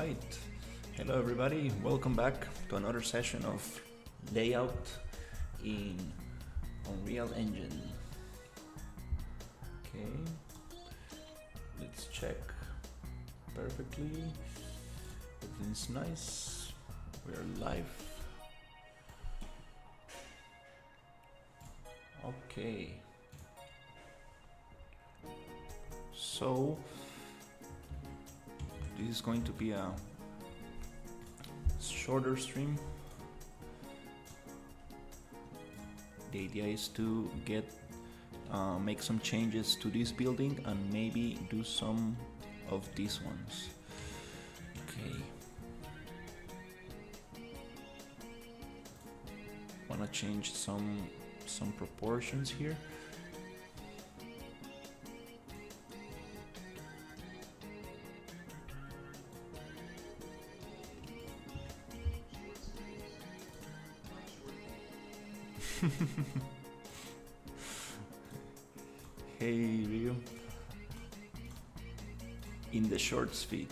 Alright, hello everybody, welcome back to another session of layout in Unreal Engine. Okay, let's check perfectly, everything's nice, we're live. Okay, so this is going to be a shorter stream. The idea is to make some changes to this building and maybe do some of these ones. Okay. Wanna change some proportions here. Hey Rio, in the short speed.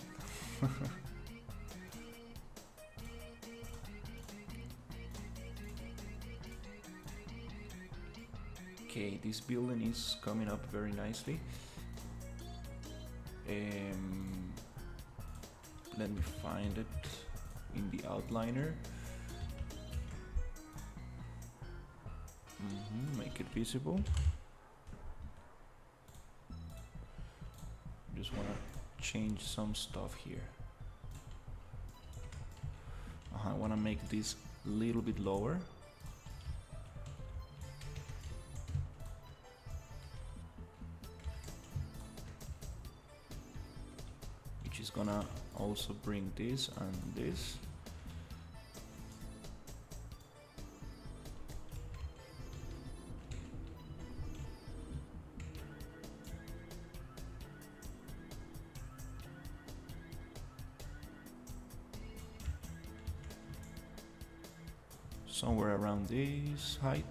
Okay, this building is coming up very nicely. Let me find it in the outliner. Make it visible. Just want to change some stuff here. I want to make this a little bit lower. Which is gonna also bring this and this. Somewhere around this height.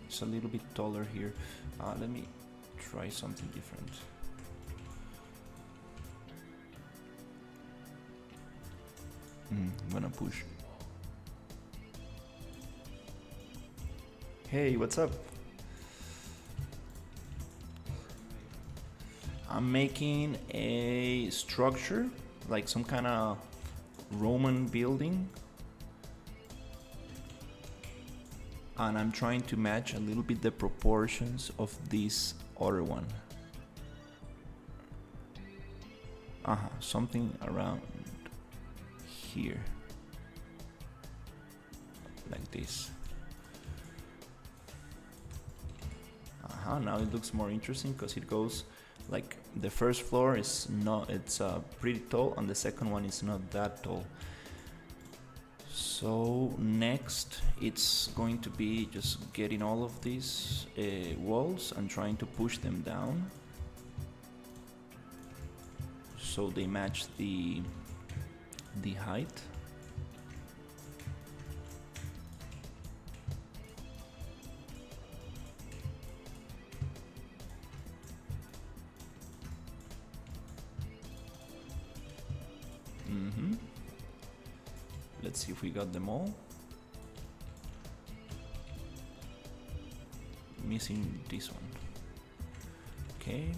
It's a little bit taller here. Let me try something different. I'm gonna push. Hey, what's up? I'm making a structure, like some kind of Roman building. And I'm trying to match a little bit the proportions of this other one. Something around here. Like this. Now it looks more interesting because it goes like the first floor is not, it's pretty tall, and the second one is not that tall. So next it's going to be just getting all of these walls and trying to push them down so they match the height. Let's see if we got them all. Missing this one. Okay.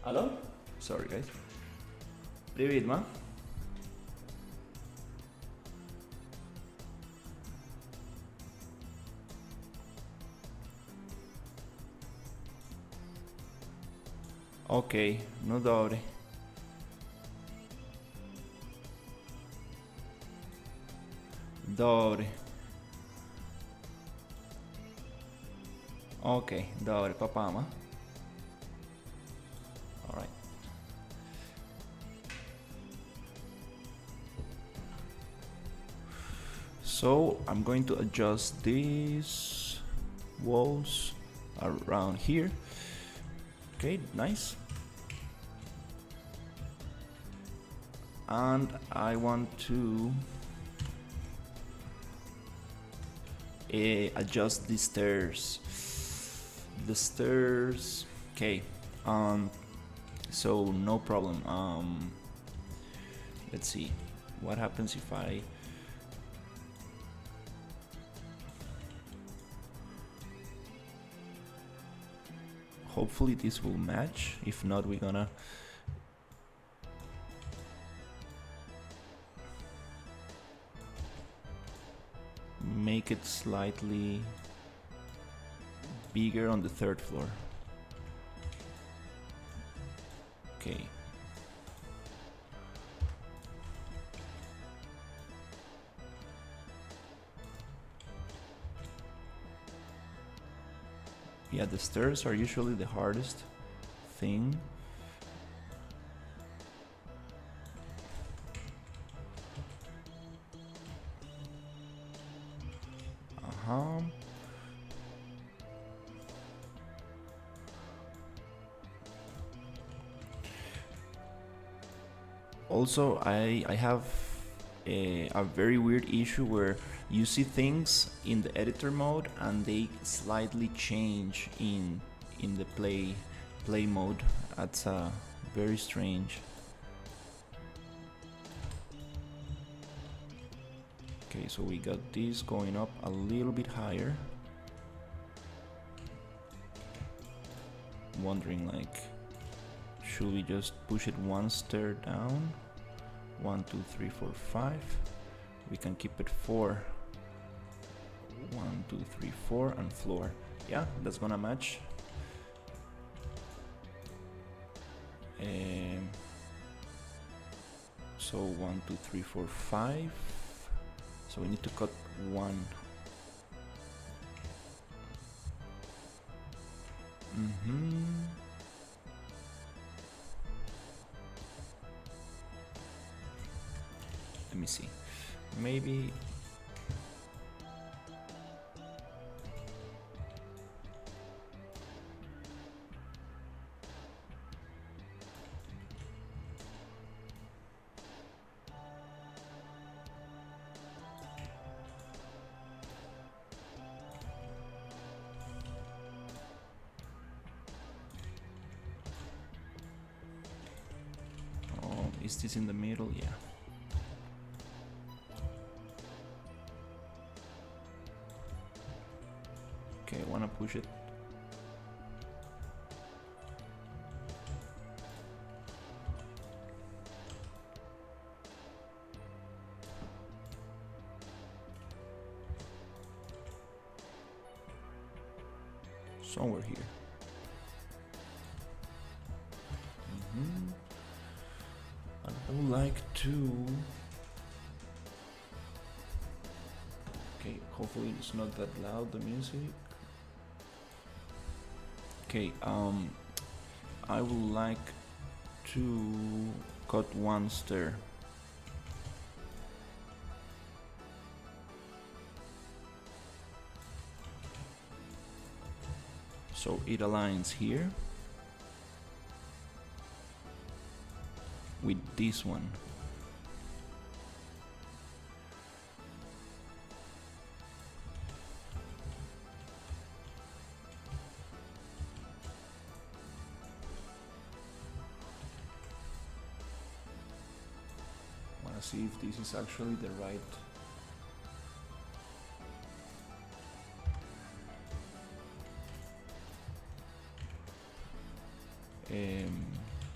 Hello? Sorry guys. Привет, ма. Окей, ну добре. Добре. Окей, добре, папама. Alright. So I'm going to adjust these walls around here. Okay, nice. And I want to adjust the stairs. The stairs. Okay. So no problem. Let's see. What happens if I hopefully this will match. If not, we're gonna make it slightly bigger on the third floor. Okay. Yeah, the stairs are usually the hardest thing. Also, I have a very weird issue where you see things in the editor mode and they slightly change in the play mode. That's very strange. Okay, so we got this going up a little bit higher. Wondering, like, should we just push it one stair down? 1, 2, 3, 4, 5. We can keep it 4. 1, 2, 3, 4, and floor. Yeah, that's gonna match. So 1, 2, 3, 4, 5. So we need to cut 1. Let me see. Maybe is this in the middle? Yeah. Okay, I wanna push it. Somewhere here. I would like to. Okay, hopefully it's not that loud, the music. Okay, I would like to cut 1 stair. So it aligns here with this one. Wanna see if this is actually the right.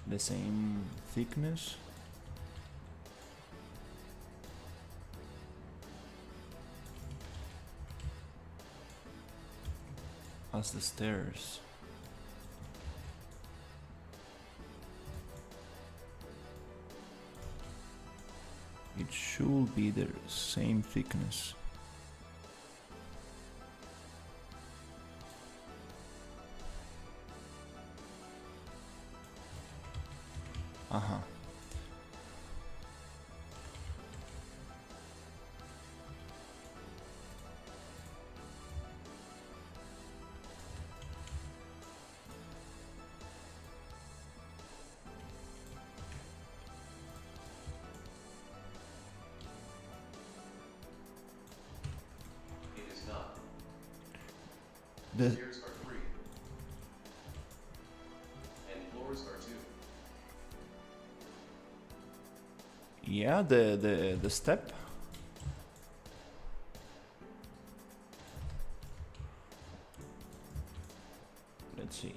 The same thickness. As the stairs. It should be the same thickness. The Stairs are 3. And floors are 2. yeah, the step. Let's see.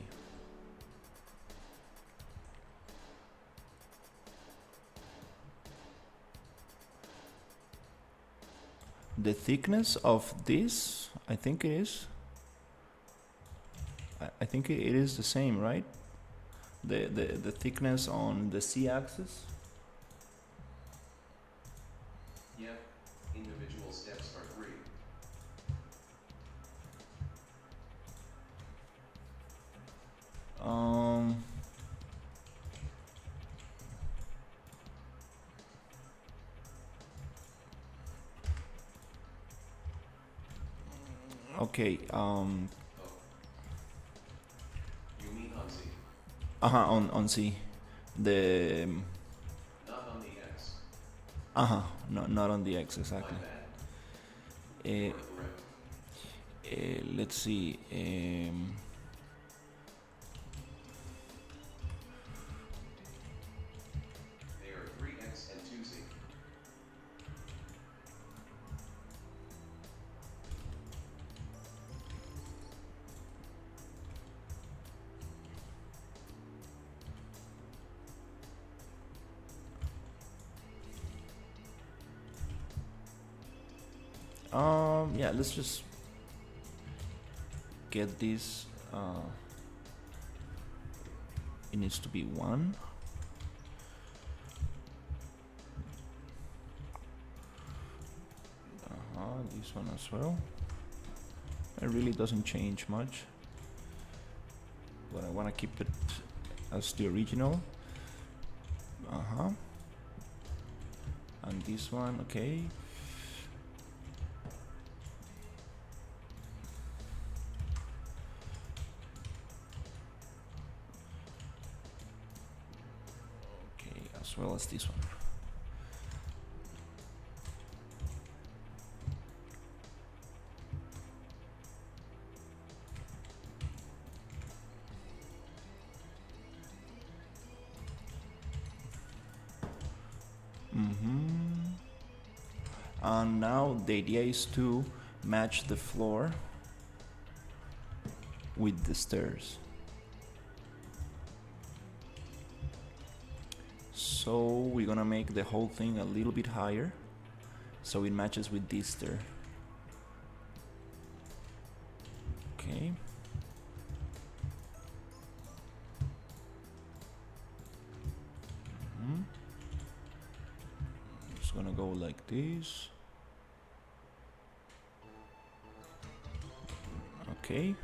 The thickness of this, I think it is. I think it is the same, right? The thickness on the z-axis. Yep. Individual steps are 3. Okay. Oh. You mean on Z? On C. The Not on the X. no, not on the X exactly. My bad. Uh, You are correct. let's see. They are 3X and 2Z. Yeah, let's just get this. It needs to be 1. This one as well. It really doesn't change much, but I want to keep it as the original. And this one, okay. Okay, as well as this one. And now the idea is to match the floor with the stairs. So we're gonna make the whole thing a little bit higher so it matches with this stair. Okay. Just gonna go like this. Okay.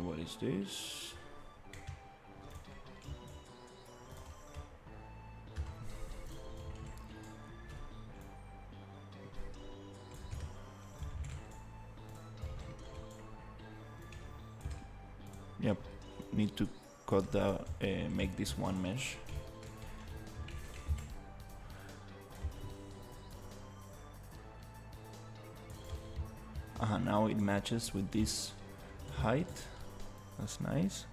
What is this? Yep, need to cut the make this one mesh. Now it matches with this height. That's nice.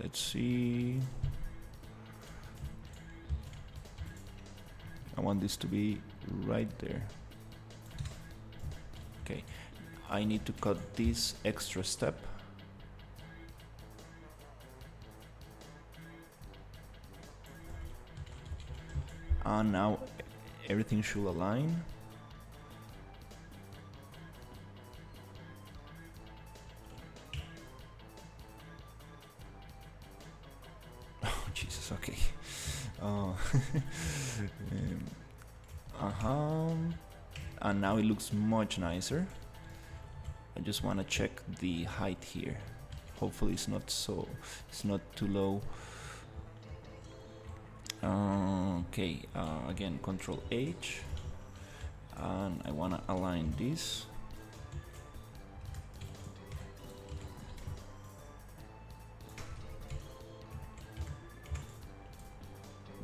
Let's see. I want this to be right there. Okay, I need to cut this extra step. And now everything should align. Oh, Jesus, okay. And now it looks much nicer. I just want to check the height here. Hopefully it's not too low. Okay, again, Control H, and I want to align this.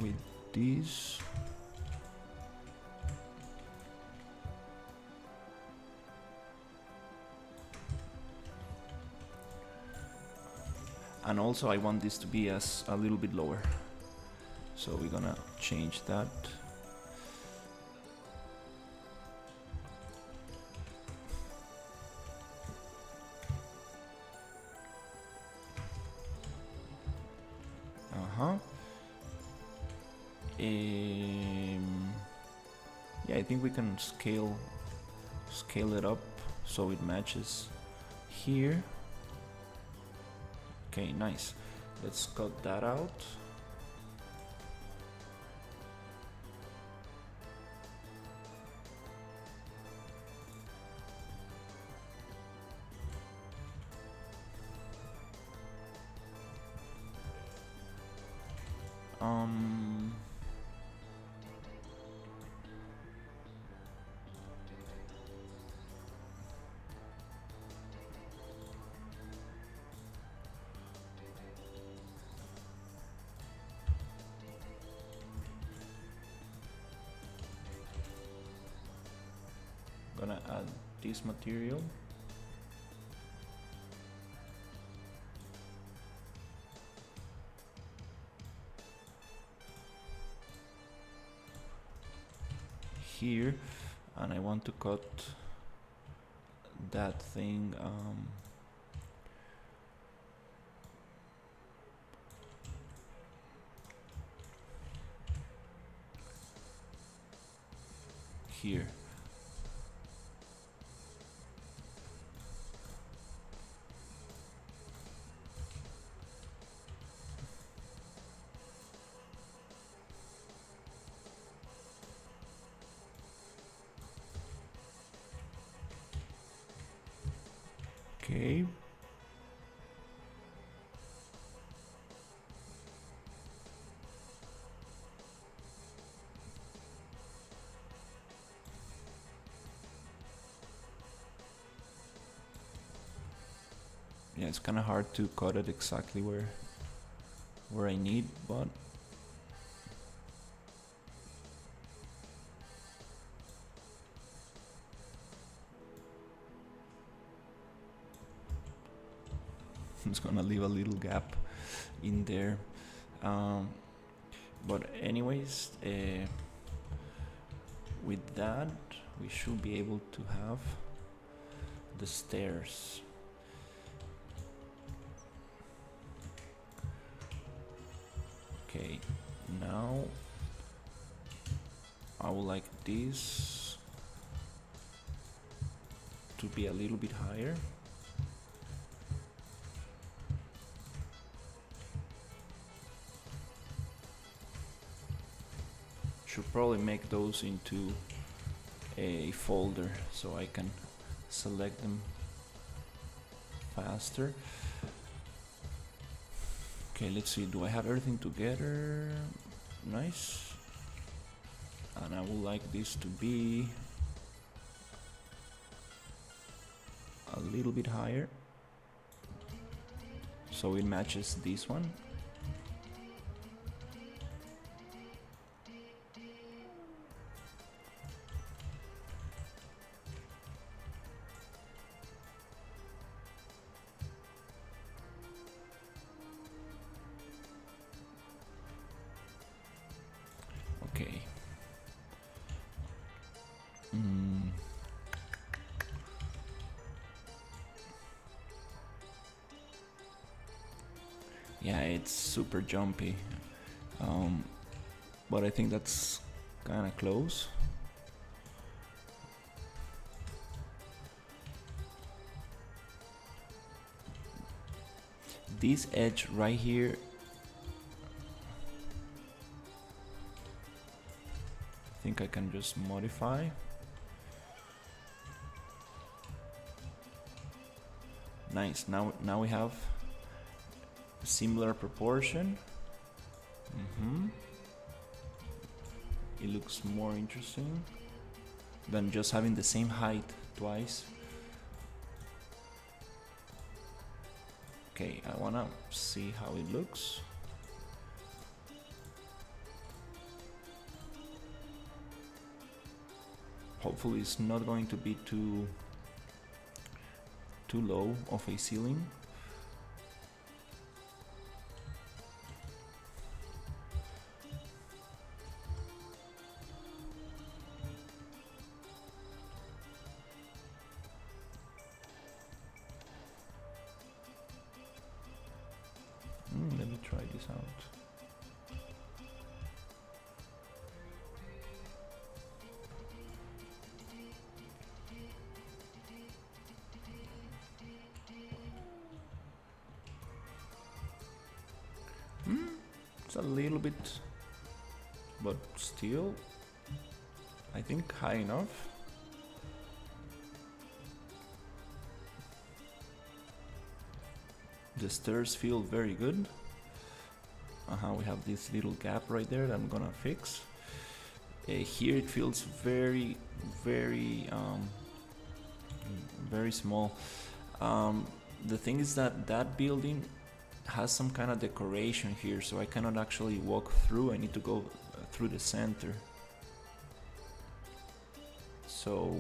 with this. And also I want this to be as a little bit lower. So we're gonna change that. Yeah, I think we can scale it up so it matches here. Okay, nice. Let's cut that out. Gonna add this material. Here, and I want to cut that thing here. Okay. Yeah, it's kind of hard to cut it exactly where I need, but I'm just gonna leave a little gap in there. But anyways, with that, we should be able to have the stairs. Okay, now I would like this to be a little bit higher. Should probably make those into a folder so I can select them faster. Okay, let's see, do I have everything together? Nice. And I would like this to be a little bit higher so it matches this one. Okay. Yeah, it's super jumpy, but I think that's kind of close. This edge right here, I think I can just modify. Nice. Now we have a similar proportion. It looks more interesting than just having the same height twice. Okay, I wanna see how it looks. Hopefully it's not going to be too low of a ceiling. Let me try this out. It's a little bit, but still, I think high enough. The stairs feel very good. We have this little gap right there that I'm gonna fix. Here it feels very, very, very small. The thing is that that building has some kind of decoration here, so I cannot actually walk through. I need to go through the center. So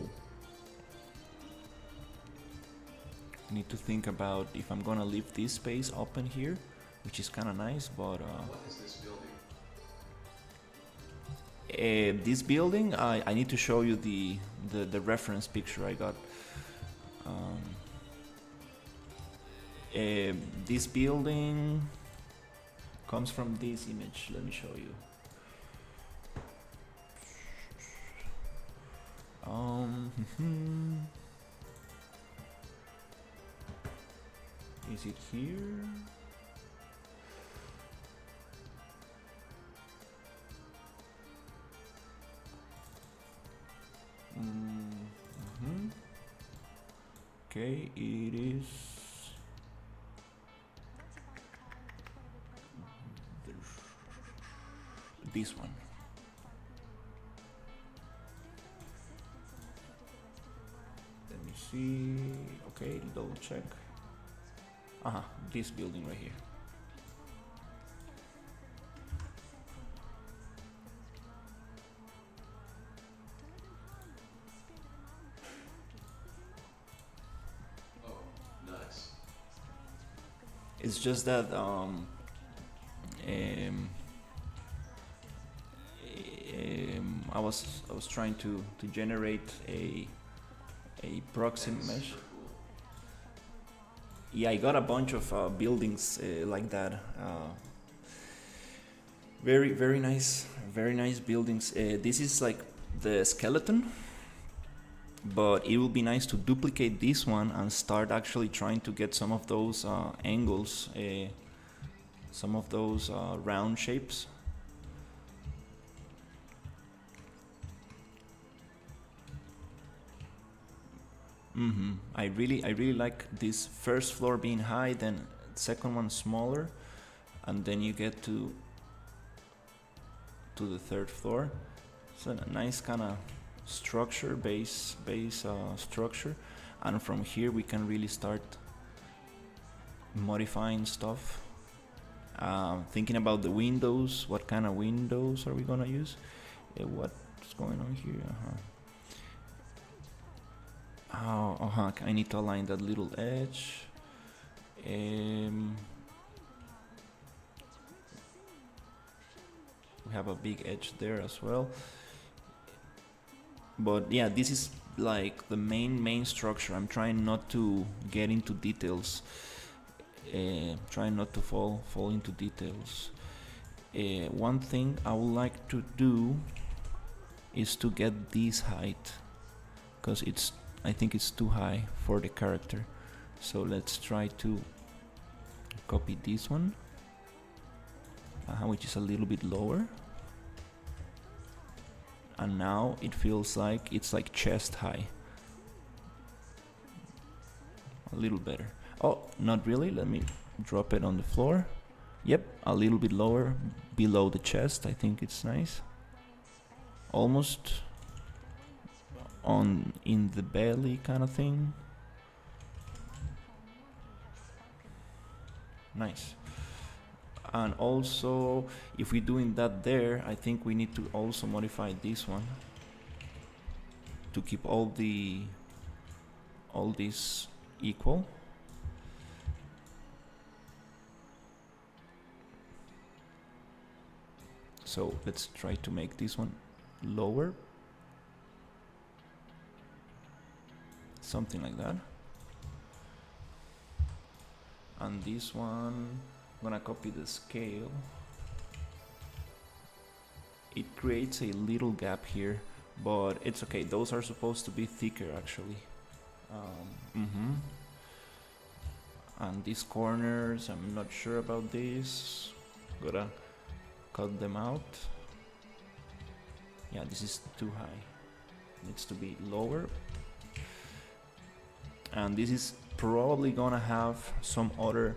I need to think about if I'm gonna leave this space open here, which is kind of nice, but What is this building? this building, I need to show you the reference picture I got. This building comes from this image. Let me show you. Is it here? Okay, it is this one. Let me see. Okay, double check. This building right here. It's just that I was trying to generate a proximate mesh. Yeah, I got a bunch of buildings like that. Very nice buildings. This is like the skeleton, but it will be nice to duplicate this one and start actually trying to get some of those angles, some of those round shapes. I really like this first floor being high, then second one smaller, and then you get to the third floor. It's a nice kind of structure, base structure, and from here we can really start modifying stuff. Thinking about the windows, what kind of windows are we gonna use? What's going on here? I need to align that little edge. We have a big edge there as well. But yeah, this is like the main structure. I'm trying not to get into details. Trying not to fall into details. One thing I would like to do is to get this height, because I think it's too high for the character. So let's try to copy this one, which is a little bit lower. And now it feels like it's like chest high. A little better. Oh, not really. Let me drop it on the floor. Yep, a little bit lower, below the chest. I think it's nice. Almost in the belly kind of thing. Nice. And also, if we're doing that there, I think we need to also modify this one. to keep all these equal. So let's try to make this one lower, something like that. And this one, I'm gonna copy the scale. It creates a little gap here, but it's okay. Those are supposed to be thicker actually. And these corners, I'm not sure about this. Gotta cut them out. Yeah, this is too high. Needs to be lower. And this is probably gonna have some other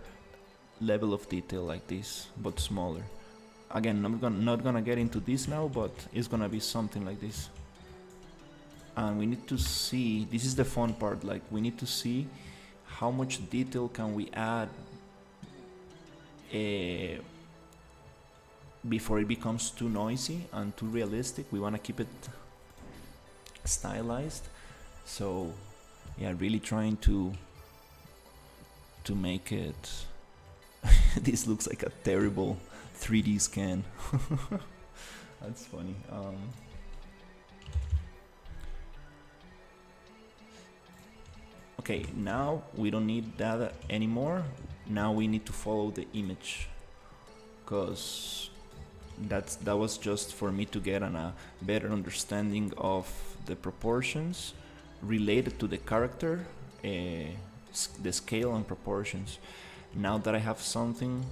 level of detail like this, but smaller. Again, I'm not gonna get into this now, but it's gonna be something like this. And we need to see, this is the fun part, like we need to see how much detail can we add before it becomes too noisy and too realistic. We want to keep it stylized. So yeah, really trying to make it this looks like a terrible 3D scan. That's funny. Okay, now we don't need that anymore. Now we need to follow the image, because that was just for me to get a better understanding of the proportions related to the character, the scale and proportions. Now that I have something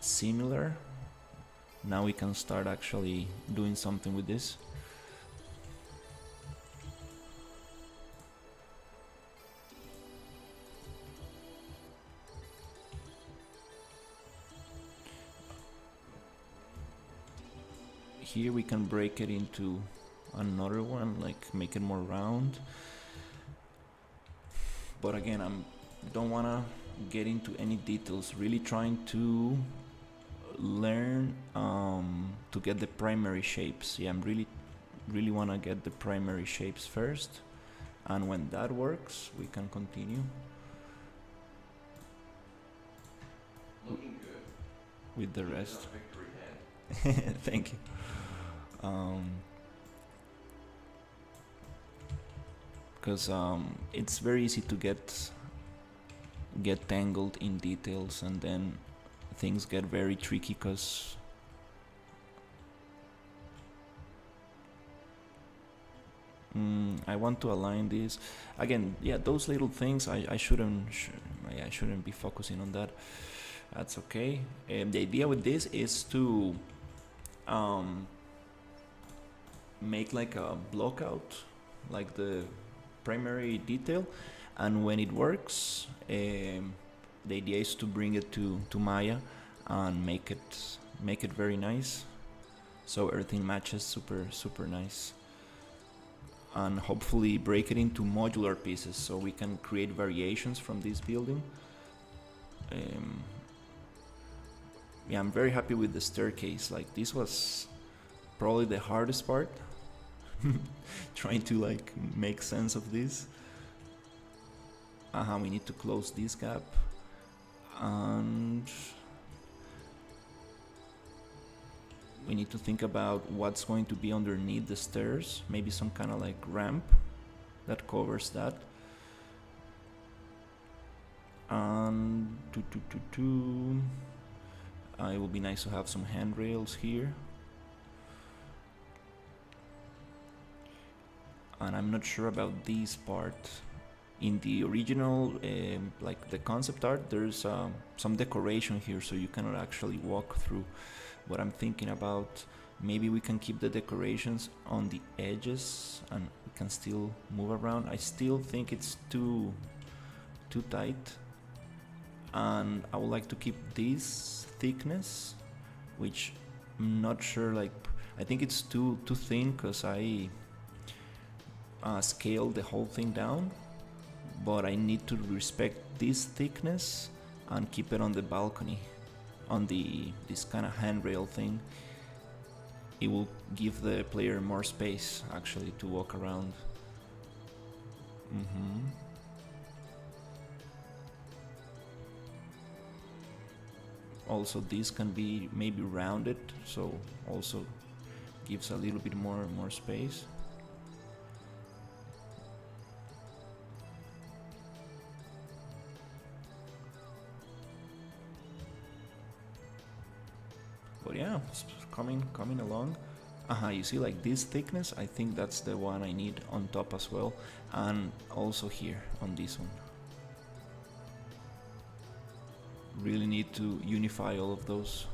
similar, now we can start actually doing something with this. Here we can break it into another one, like make it more round. But again, I don't want to get into any details, really trying to learn to get the primary shapes. Yeah, I'm really want to get the primary shapes first, and when that works we can continue. Looking good. With the rest. Victory head. Thank you. Because it's very easy to get tangled in details, and then things get very tricky. Because I want to align this again. Yeah, those little things I shouldn't be focusing on that. That's okay. The idea with this is to make like a block out, like the primary detail, and when it works, the idea is to bring it to Maya and make it very nice, so everything matches super nice, and hopefully break it into modular pieces so we can create variations from this building. Yeah, I'm very happy with the staircase. Like, this was probably the hardest part. Trying to like make sense of this. We need to close this gap, and we need to think about what's going to be underneath the stairs. Maybe some kind of like ramp that covers that. And it would be nice to have some handrails here. And I'm not sure about this part. In the original, like the concept art, there's some decoration here, so you cannot actually walk through. But I'm thinking about maybe we can keep the decorations on the edges and we can still move around. I still think it's too tight, and I would like to keep this thickness, which I'm not sure, like I think it's too thin, because I scale the whole thing down, but I need to respect this thickness and keep it on the balcony, on this kind of handrail thing. it will give the player more space actually to walk around. Also, this can be maybe rounded, so also gives a little bit more space. But yeah, it's coming along. You see, like this thickness, I think that's the one I need on top as well, and also here on this one. Really need to unify all of those.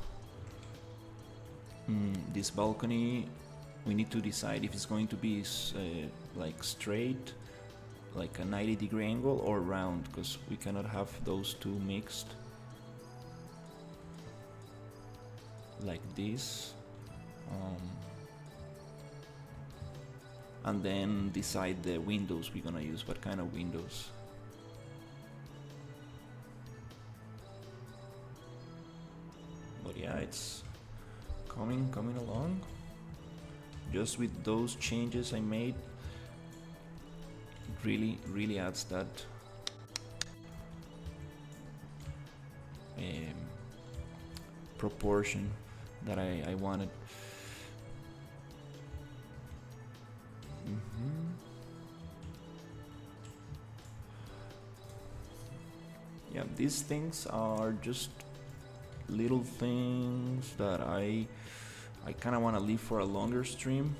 This balcony, we need to decide if it's going to be like straight, like a 90-degree angle, or round, because we cannot have those two mixed. Like this. And then decide the windows we're gonna use, what kind of windows. But yeah, it's coming along. Just with those changes I made, it really adds that proportion that I wanted. Yeah, these things are just little things that I kind of want to leave for a longer stream.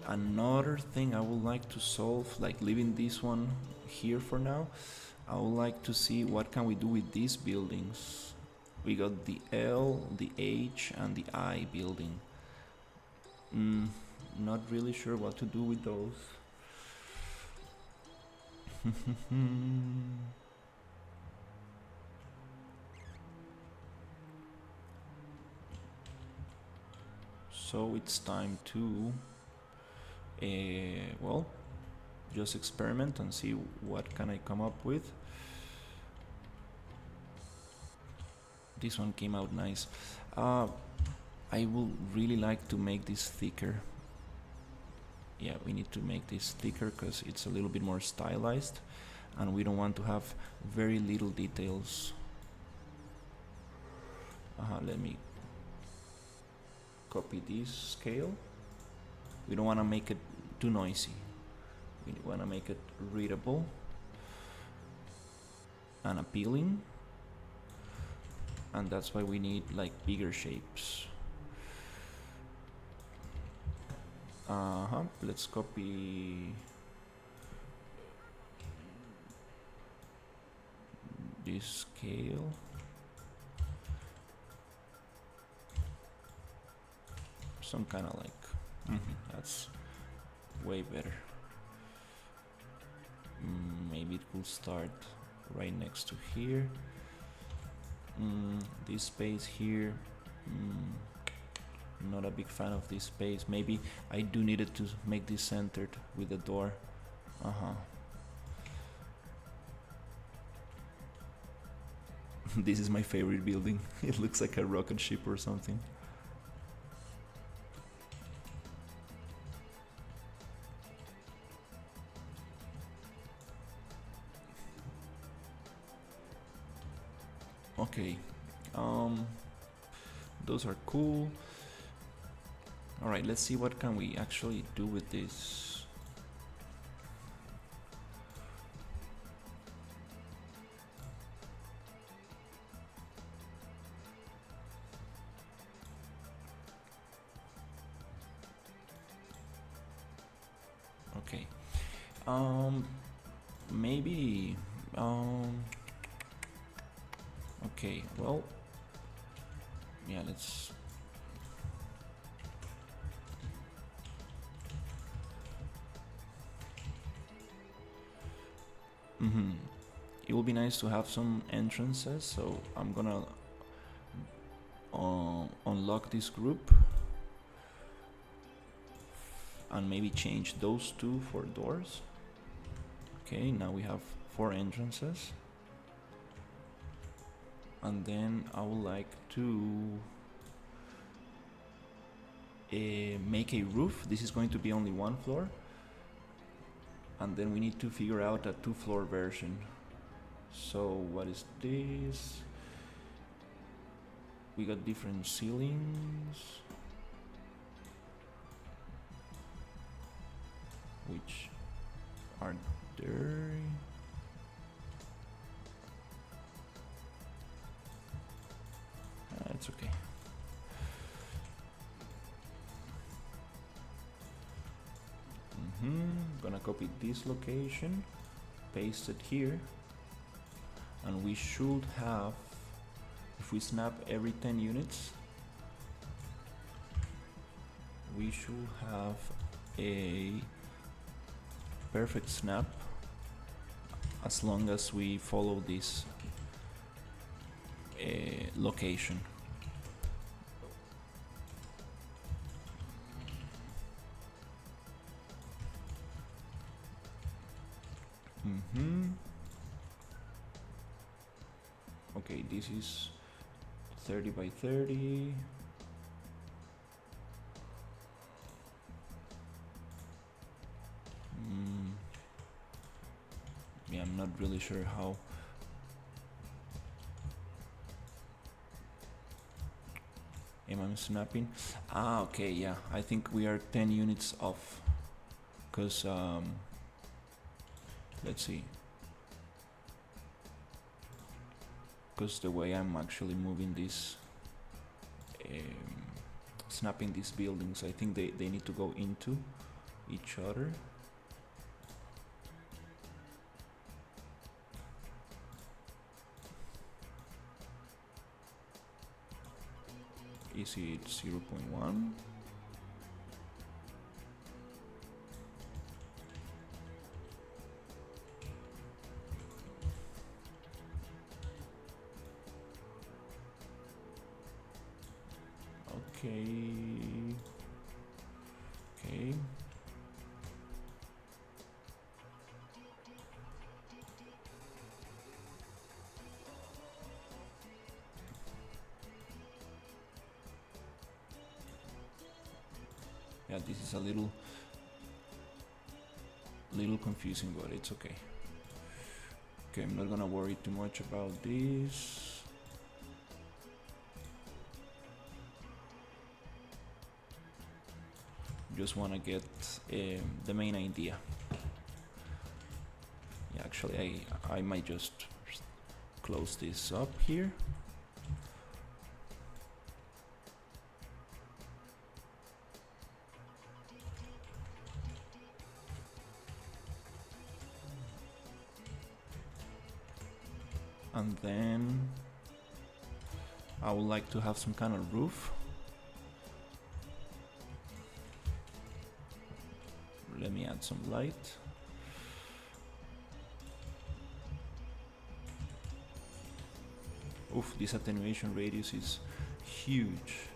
Another thing I would like to solve, like leaving this one here for now, I would like to see what can we do with these buildings. We got the L, the H, and the I building. Not really sure what to do with those. So it's time to well, just experiment and see what can I come up with. This one came out nice. I would really like to make this thicker. Yeah, we need to make this thicker because it's a little bit more stylized, and we don't want to have very little details. Let me copy this scale. We don't want to make it too noisy. We want to make it readable and appealing, and that's why we need like bigger shapes. Let's copy this scale. Some kind of like, that's way better. Maybe it will start right next to here. This space here, not a big fan of this space. Maybe I do need it to make this centered with the door. This is my favorite building. It looks like a rocket ship or something. Okay, those are cool. All right, let's see what can we actually do with this. Okay, maybe, okay, well, yeah, let's, it will be nice to have some entrances, so I'm gonna unlock this group and maybe change those two for doors. Okay, now we have 4 entrances. And then I would like to make a roof. This is going to be only one floor, and then we need to figure out a 2-floor version. So what is this? We got different ceilings, which are there. It's okay. Gonna copy this location, paste it here, and we should have, if we snap every 10 units, we should have a perfect snap as long as we follow this location. Okay, this is 30 by 30. Yeah, I'm not really sure how. Am I snapping? Okay, yeah. I think we are 10 units off. Because, let's see. Because the way I'm actually moving this, snapping these buildings, I think they need to go into each other. Is it 0.1? Okay. Yeah, this is a little confusing, but it's okay. Okay, I'm not gonna worry too much about this. Just wanna get the main idea. Yeah, actually, I might just close this up here. And then I would like to have some kind of roof. Let me add some light. Oof, this attenuation radius is huge.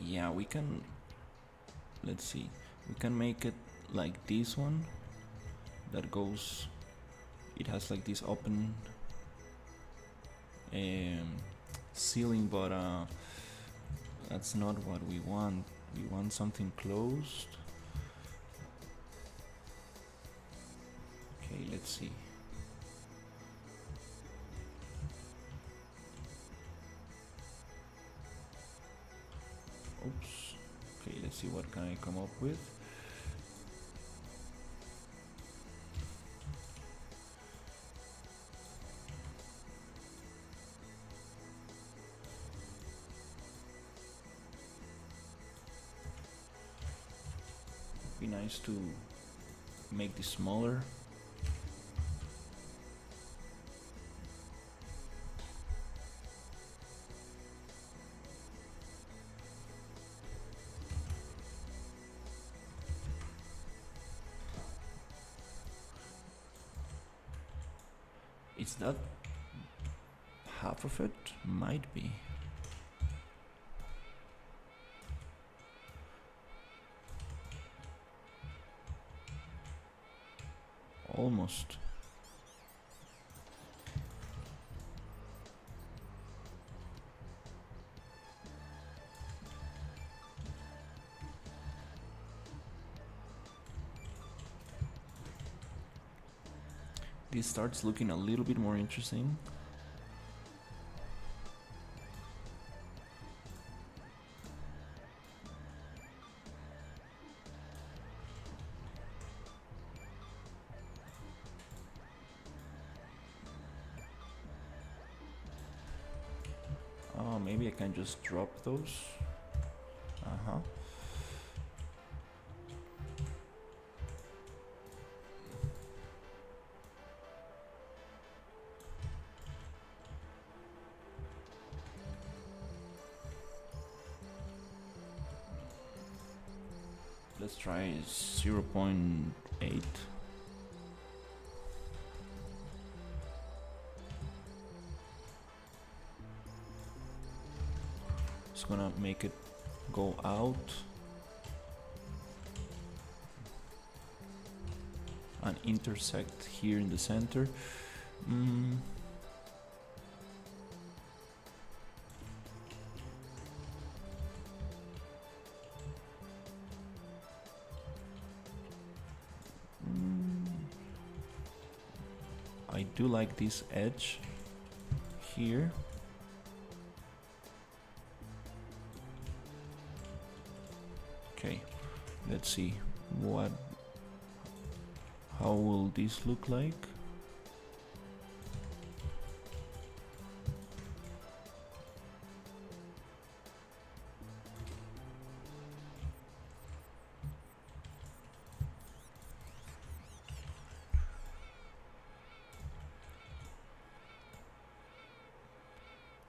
Yeah, we can, let's see, we can make it like this one that goes, it has like this open ceiling, but that's not what we want. We want something closed. Okay, let's see. Oops. Okay, let's see what can I come up with. Be nice to make this smaller. Is that half of it? Might be. Almost. This starts looking a little bit more interesting. Oh, maybe I can just drop those. Uh-huh. Let's try 0.8. Just gonna make it go out and intersect here in the center. I do like this edge here. Okay, let's see how will this look like.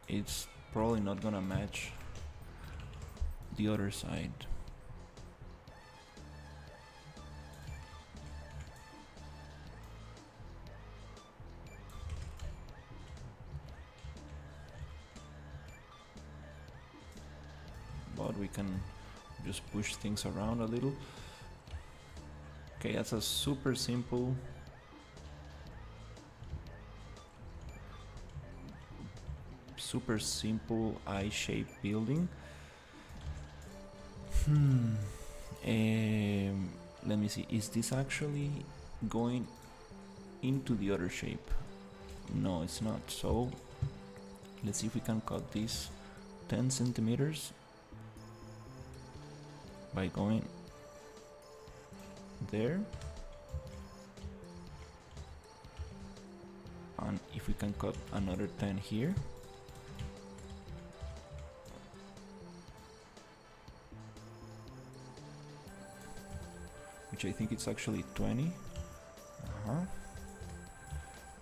It's probably not gonna match the other side. But we can just push things around a little. Okay, that's a super simple I-shaped building. Let me see, is this actually going into the other shape? No, it's not. So let's see if we can cut this 10 centimeters by going there. And if we can cut another 10 here. Which I think it's actually 20.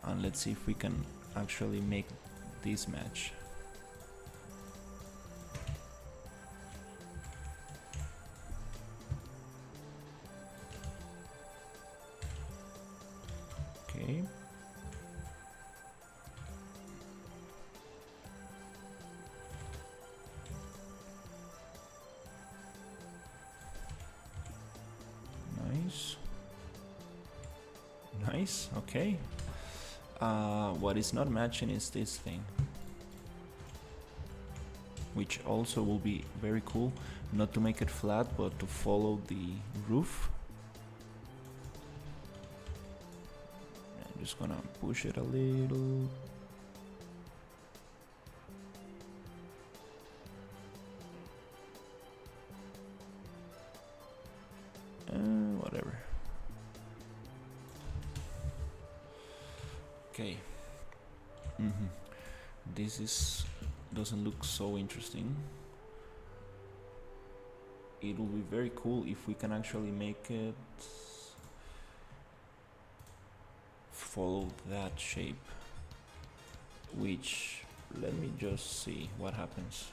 And let's see if we can actually make this match. Okay. Nice, okay. What is not matching is this thing, which also will be very cool, not to make it flat but to follow the roof. I'm just gonna push it a little. Whatever. Okay. This doesn't look so interesting. It will be very cool if we can actually make it follow that shape. Which, let me just see what happens.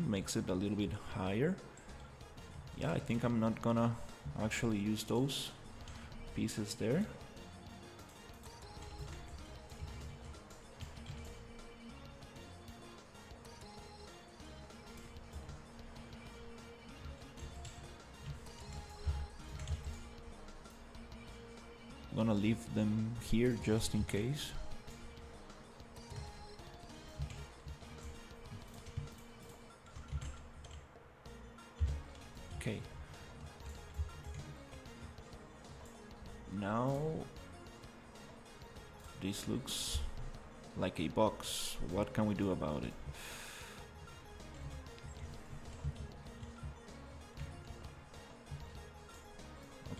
Makes it a little bit higher. Yeah, I think I'm not gonna actually use those pieces there. I'm gonna leave them here just in case. Okay. Now this looks like a box. What can we do about it?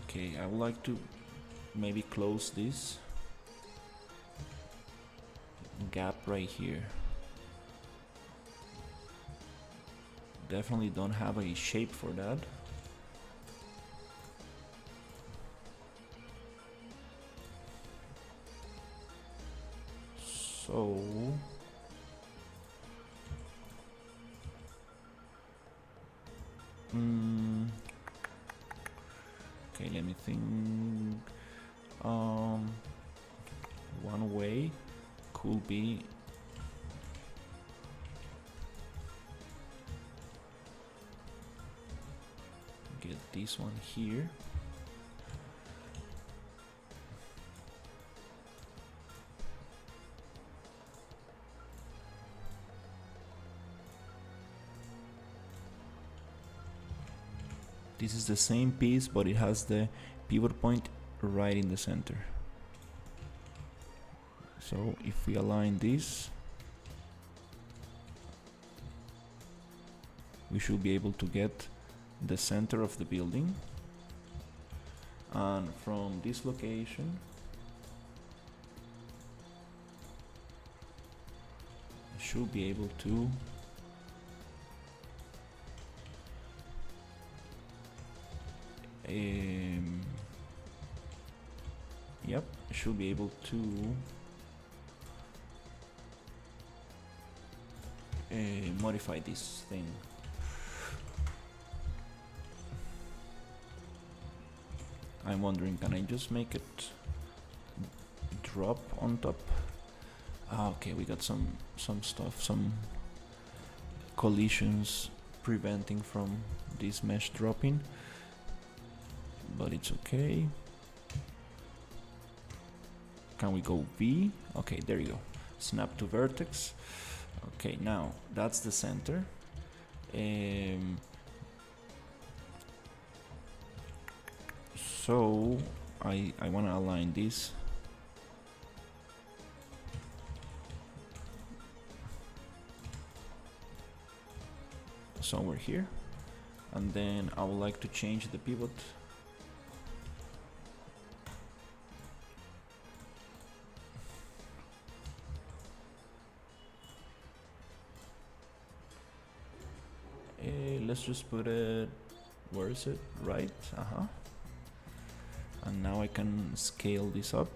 Okay, I would like to maybe close this gap right here. Definitely don't have a shape for that. So okay, let me think. One way could be get this one here. This is the same piece, but it has the pivot point right in the center. So if we align this, we should be able to get the center of the building. And from this location, we should be able to yep, should be able to modify this thing. I'm wondering, can I just make it drop on top? Ah, okay, we got some stuff, some collisions preventing from this mesh dropping, but it's okay. Can we go V? Okay, there you go. Snap to vertex. Okay, now that's the center. So I want to align this. Somewhere here, and then I would like to change the pivot. Let's just put it, where is it? Right, and now I can scale this up.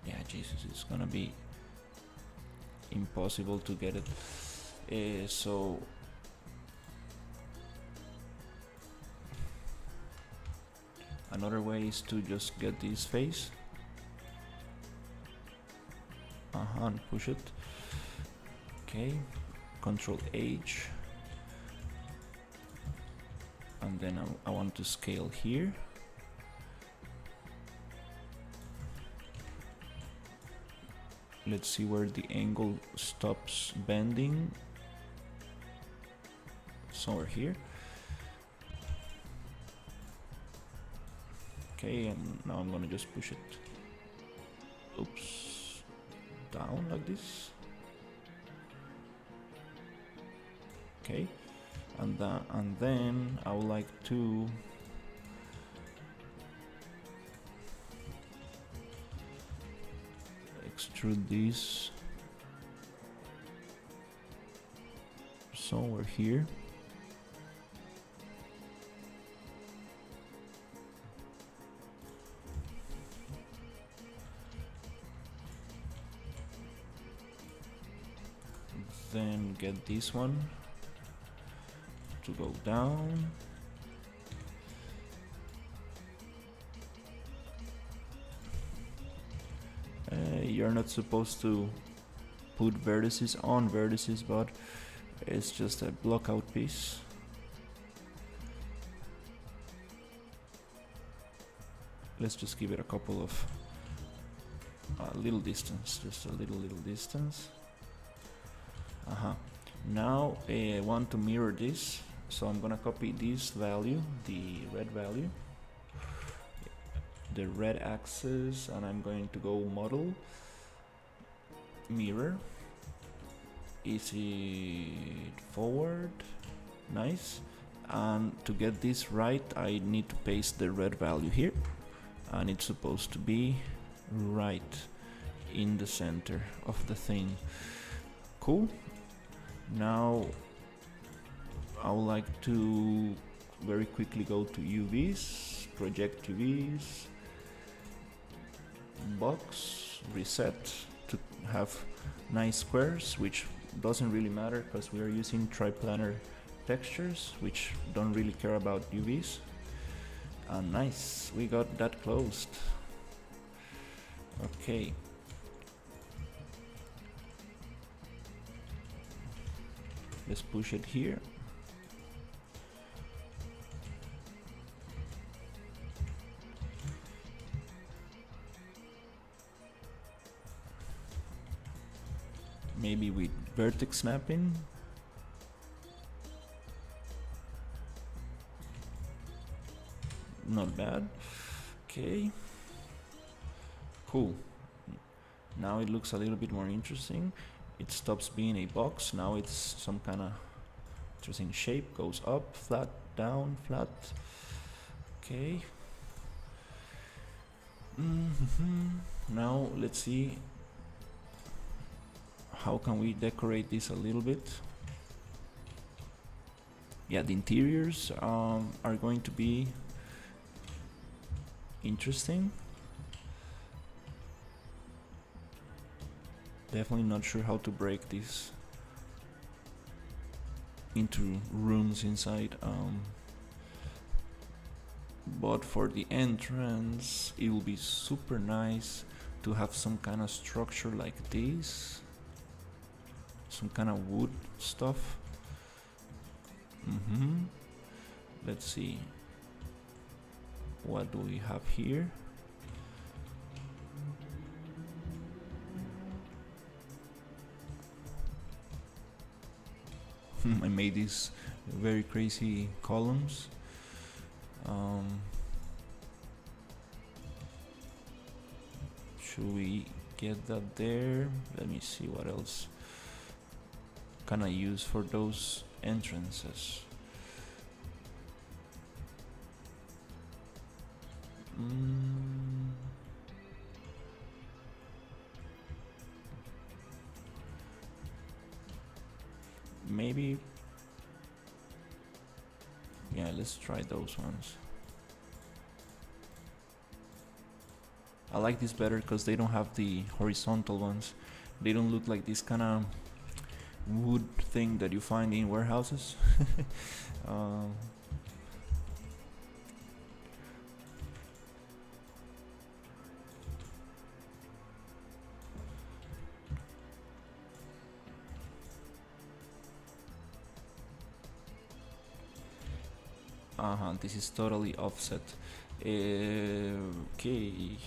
Yeah, Jesus, it's gonna be impossible to get it. So another way is to just get this face and push it. Okay, Control H, and then I want to scale here. Let's see where the angle stops bending. Somewhere here. Okay, and now I'm gonna just push it, oops, down like this. Okay, and then I would like to extrude this somewhere here. then get this one to go down. You're not supposed to put vertices on vertices, but it's just a block out piece. Let's just give it a couple of little distance, just a little distance. Now I want to mirror this, so I'm gonna copy this value, the red value, the red axis, and I'm going to go model, mirror, is it forward, nice. And to get this right, I need to paste the red value here, and it's supposed to be right in the center of the thing. Cool. Now I would like to very quickly go to UVs, project UVs, box, reset to have nice squares, which doesn't really matter because we are using triplanar textures which don't really care about UVs. And nice, we got that closed. Okay. Let's push it here. Maybe with vertex snapping. Not bad. Okay. Cool. Now it looks a little bit more interesting. It stops being a box. Now it's some kind of interesting shape. Goes up, flat, down, flat. Okay. Now let's see how can we decorate this a little bit. Yeah, the interiors are going to be interesting. Definitely not sure how to break this into rooms inside. But for the entrance, it will be super nice to have some kind of structure like this, some kind of wood stuff. Let's see, what do we have here? I made these very crazy columns. Should we get that there? Let me see what else can I use for those entrances. Maybe, yeah, let's try those ones. I like this better because they don't have the horizontal ones. They don't look like this kind of wood thing that you find in warehouses. This is totally offset. Okay.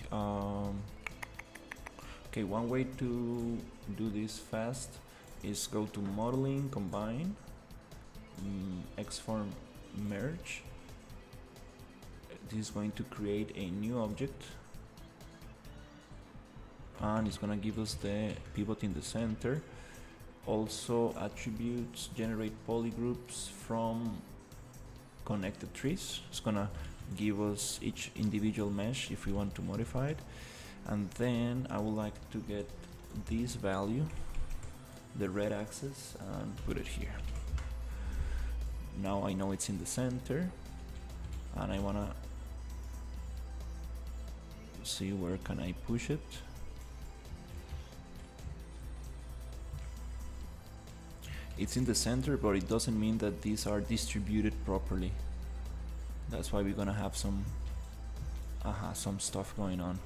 Okay, one way to do this fast is go to modeling, combine, Xform merge. This is going to create a new object, and it's gonna give us the pivot in the center. Also, attributes generate polygroups from connected trees. It's gonna give us each individual mesh if we want to modify it. And then I would like to get this value, the red axis, and put it here. Now I know it's in the center, and I wanna see where can I push it. it's in the center, but it doesn't mean that these are distributed properly. That's why we're gonna have some stuff going on.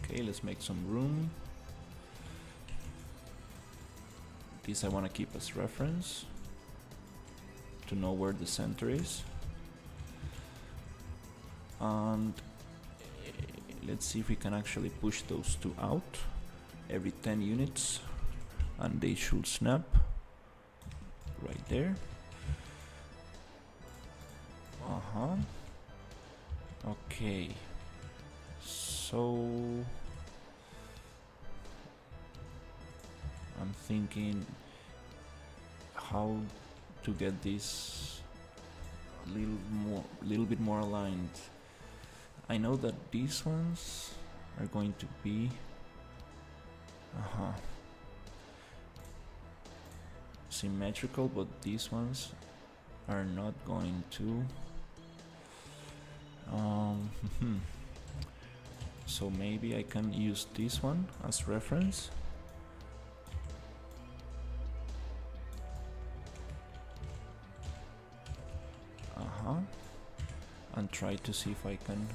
Okay, let's make some room. This I want to keep as reference to know where the center is. And let's see if we can actually push those two out every 10 units, and they should snap right there. Okay, so I'm thinking how to get this a little bit more aligned. I know that these ones are going to be symmetrical, but these ones are not going to. So maybe I can use this one as reference. And try to see if I can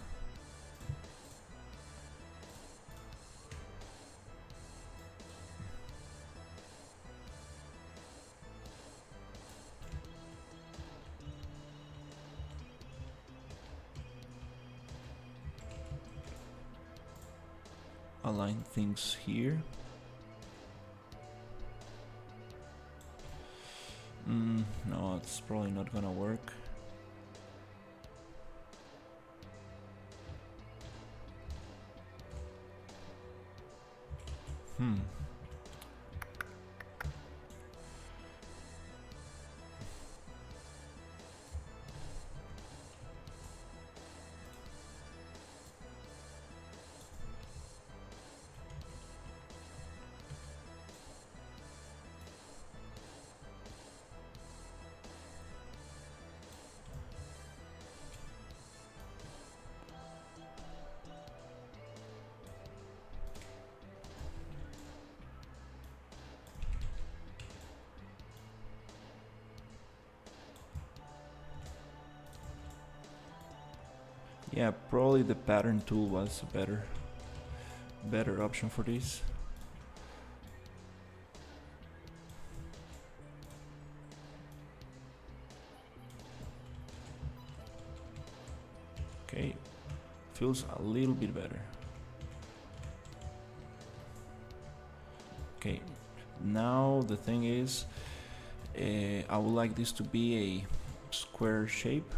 align things here. No, it's probably not gonna work. Yeah, probably the pattern tool was a better option for this. Okay, feels a little bit better. Okay, now the thing is, I would like this to be a square shape.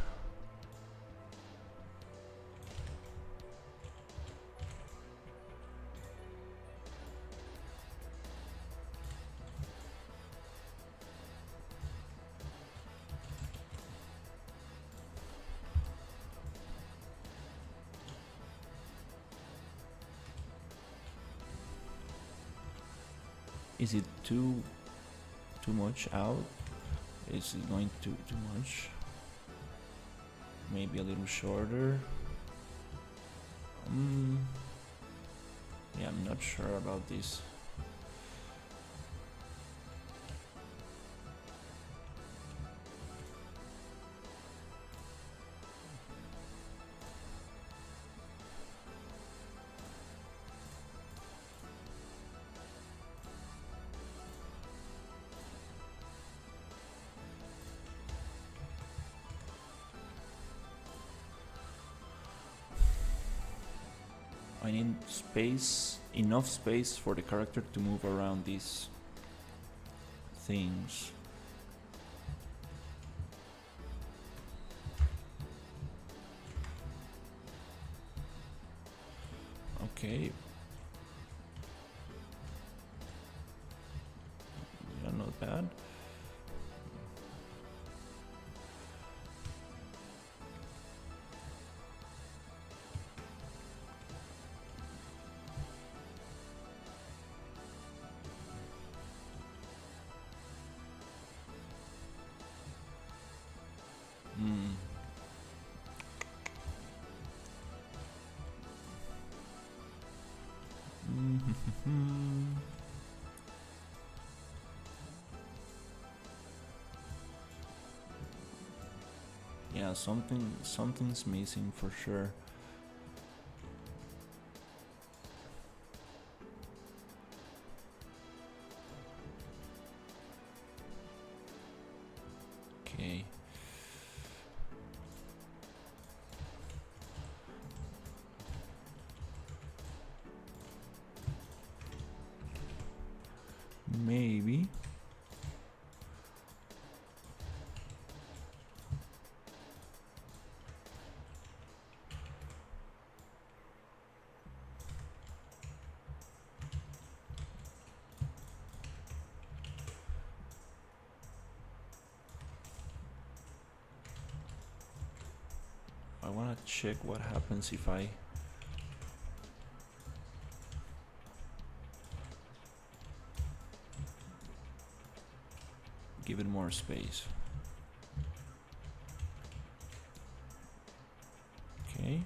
Is it too much out? Is it going too much? Maybe a little shorter. Yeah, I'm not sure about this. I need space, enough space for the character to move around these things. Okay. Yeah, not bad. Yeah, something's missing for sure. Okay. Maybe. I wanna check what happens if I give it more space. Okay.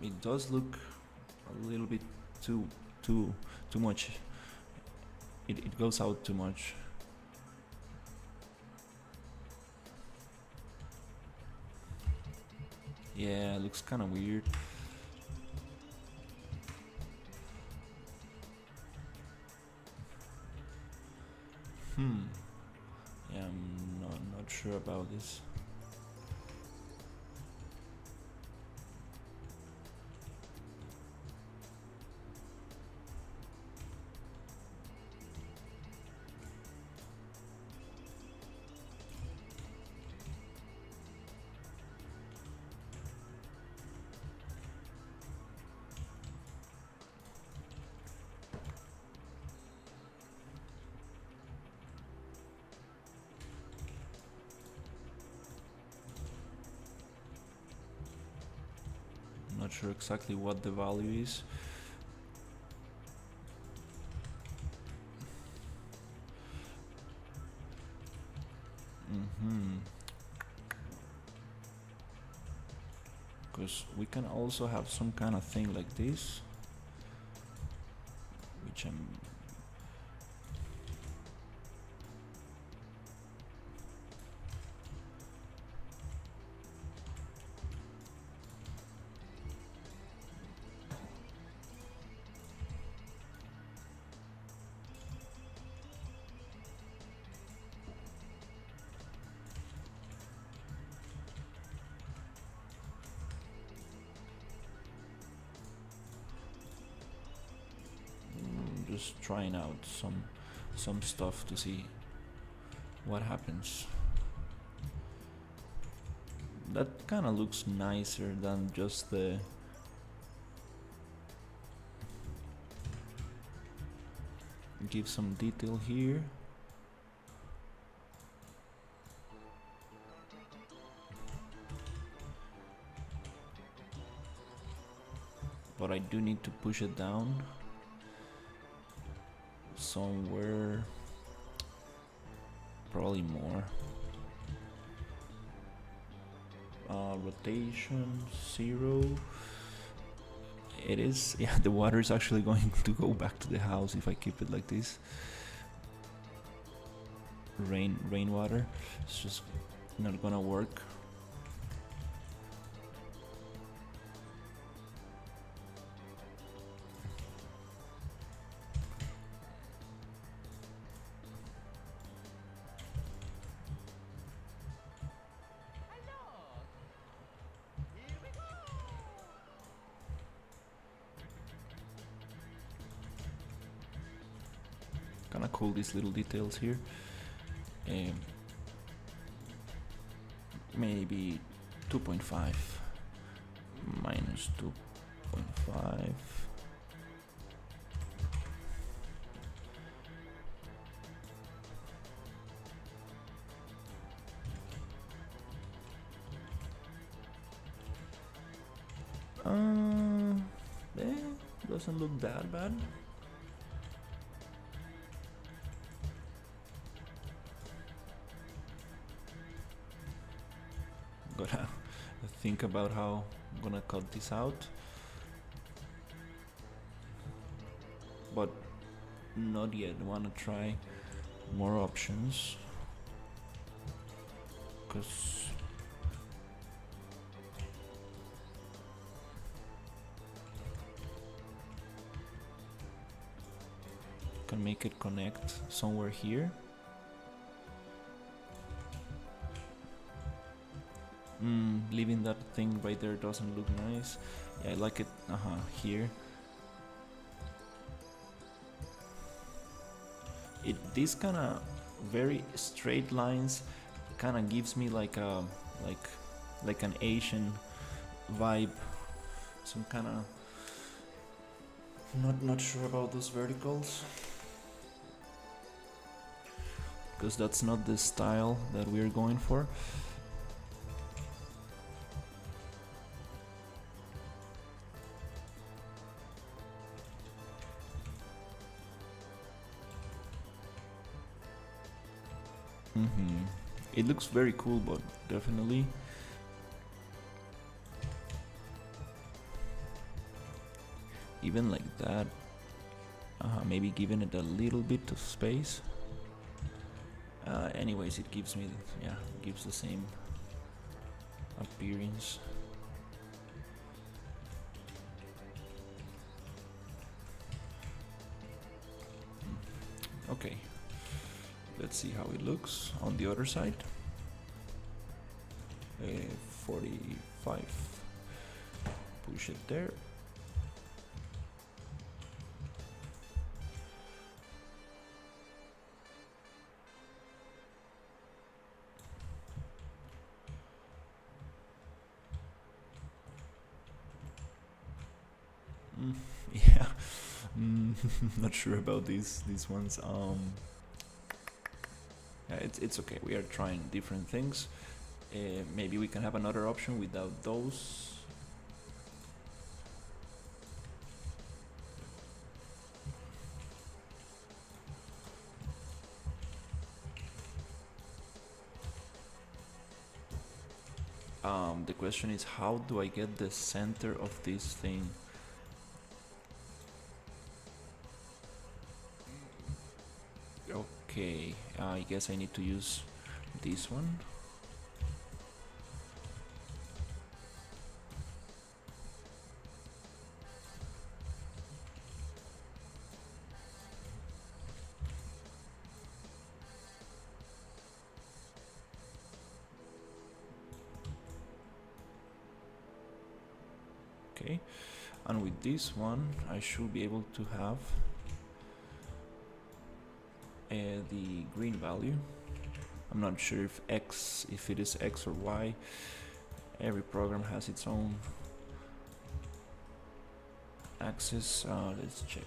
It does look a little bit too too much. It goes out too much. Yeah, it looks kind of weird. Yeah, I'm not sure about this. Not sure exactly what the value is. Because we can also have some kind of thing like this, which I'm just trying out some stuff to see what happens. That kind of looks nicer than just the give some detail here. But I do need to push it down somewhere, probably more. Rotation 0. It is, yeah, the water is actually going to go back to the house if I keep it like this. Rainwater, it's just not gonna work. Kinda cool, these little details here. Maybe 2.5 minus 2.5. Doesn't look that bad. Gotta think about how I'm gonna cut this out, but not yet. Wanna try more options, because can make it connect somewhere here. Leaving that thing right there doesn't look nice. Yeah, I like it here. This kind of very straight lines kind of gives me like a like an Asian vibe. Some kind of not sure about those verticals, because that's not the style that we're going for. It looks very cool, but definitely even like that, maybe giving it a little bit of space. Anyways, it gives me, gives the same appearance. Okay, let's see how it looks on the other side. 45. Push it there. Yeah, not sure about these ones. Yeah, it's okay. We are trying different things. Maybe we can have another option without those. The question is, how do I get the center of this thing? Okay, I guess I need to use this one. Okay, and with this one I should be able to have the green value. I'm not sure if it is X or Y. Every program has its own axis. Let's check.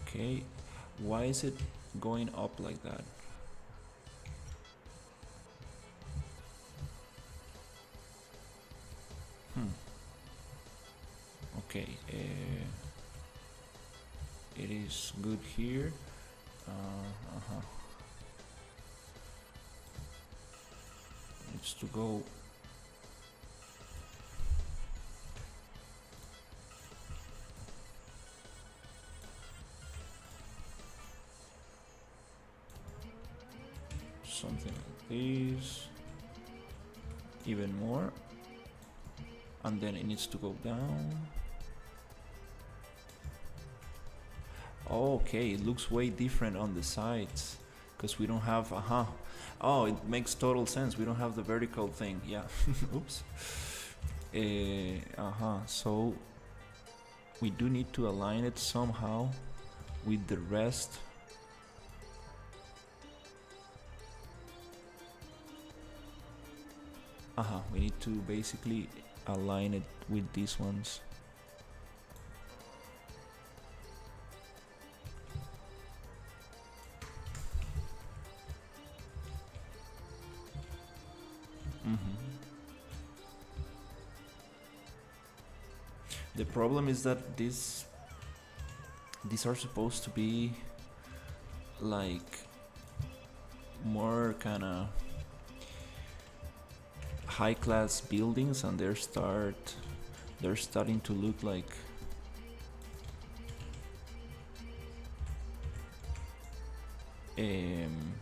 Okay, why is it going up like that? Okay, it is good here. Needs to go. Something like this. Even more. And then it needs to go down. Okay, it looks way different on the sides because we don't have oh, it makes total sense. We don't have the vertical thing. Yeah. Oops. So we do need to align it somehow with the rest. We need to basically align it with these ones. The problem is that these are supposed to be like more kind of high class buildings, and they start they're starting to look like um,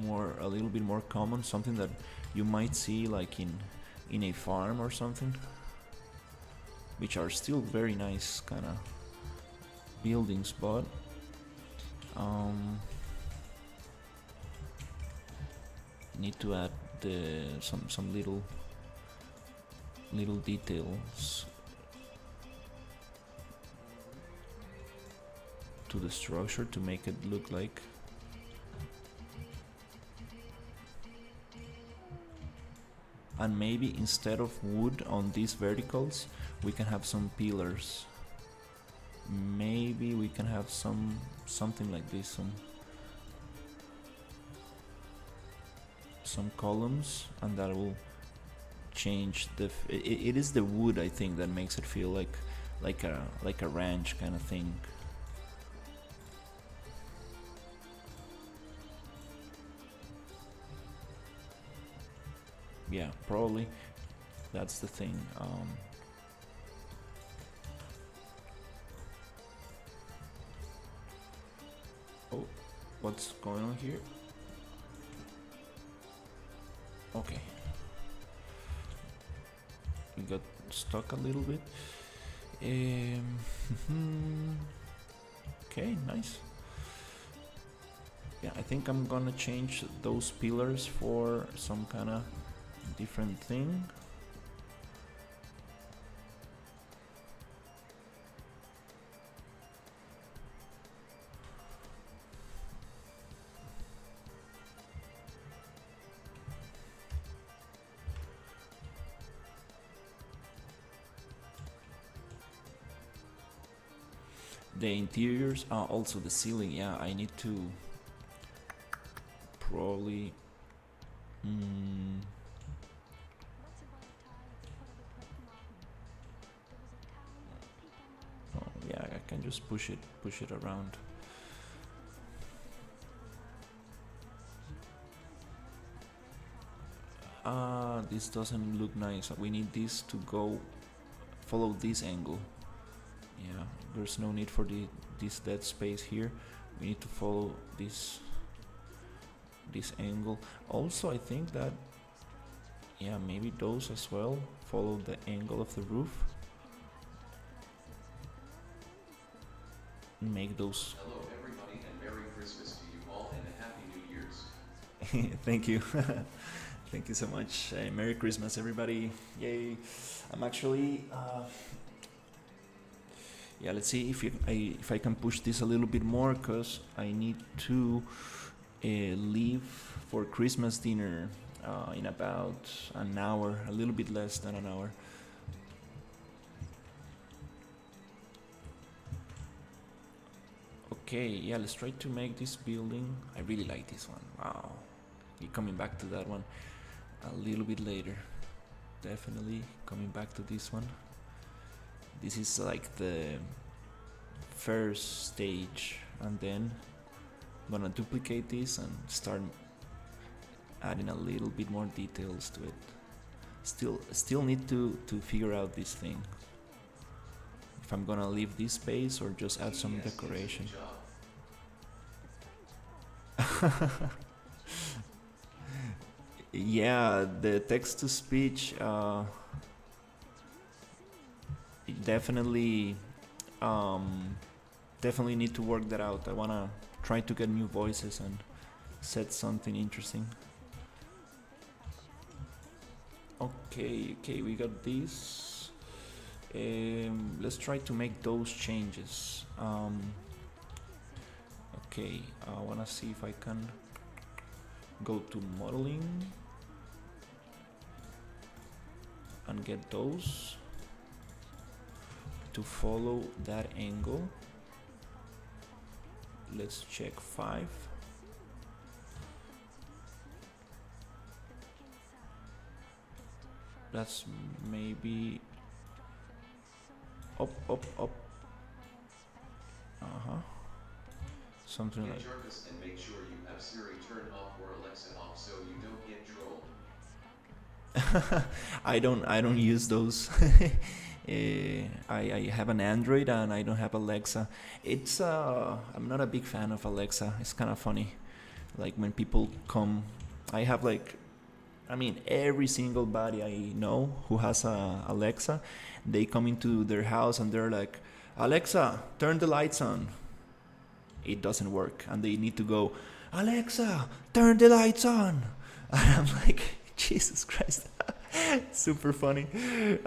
more, a little bit more common, something that you might see like in a farm or something, which are still very nice kind of buildings, but need to add some little details to the structure to make it look like. And maybe instead of wood on these verticals, we can have some pillars. Maybe we can have something like this, some columns, and that will change the. It is the wood, I think, that makes it feel like a ranch kind of thing. Yeah, probably that's the thing. Oh, what's going on here? Okay, we got stuck a little bit. Okay, nice. Yeah, I think I'm gonna change those pillars for some kind of different thing. The interiors, also the ceiling. Yeah, I need to probably. Oh, yeah, I can just push it around. This doesn't look nice. We need this to go follow this angle. Yeah, there's no need for this dead space here. We need to follow this angle. Also, I think that, yeah, maybe those as well follow the angle of the roof. Make those. Hello everybody and Merry Christmas to you all and a Happy New Year's. Thank you. Thank you so much. Merry Christmas, everybody. Yay. I'm actually yeah, let's see if I can push this a little bit more, because I need to leave for Christmas dinner in about an hour, a little bit less than an hour. Okay, yeah, let's try to make this building. I really like this one. Wow. You're coming back to that one a little bit later. Definitely coming back to this one. This is like the first stage, and then I'm gonna duplicate this and start adding a little bit more details to it. Still need to figure out this thing. If I'm gonna leave this space or just add some decoration. Yeah, the text to speech definitely need to work that out. I wanna try to get new voices and set something interesting. Okay, we got this. Let's try to make those changes. Okay, I wanna see if I can go to modeling and get those to follow that angle. Let's check 5. That's maybe up. Uh-huh. Something like. Enjoy this and make sure you have Siri turn off or Alexa off so you don't get trolled. I don't use those. I have an Android and I don't have Alexa. I'm not a big fan of Alexa. It's kind of funny. Like when people come, I have like, I mean, every single body I know who has a Alexa, they come into their house and they're like, Alexa, turn the lights on. It doesn't work, and they need to go, Alexa, turn the lights on. And I'm like, Jesus Christ. Super funny,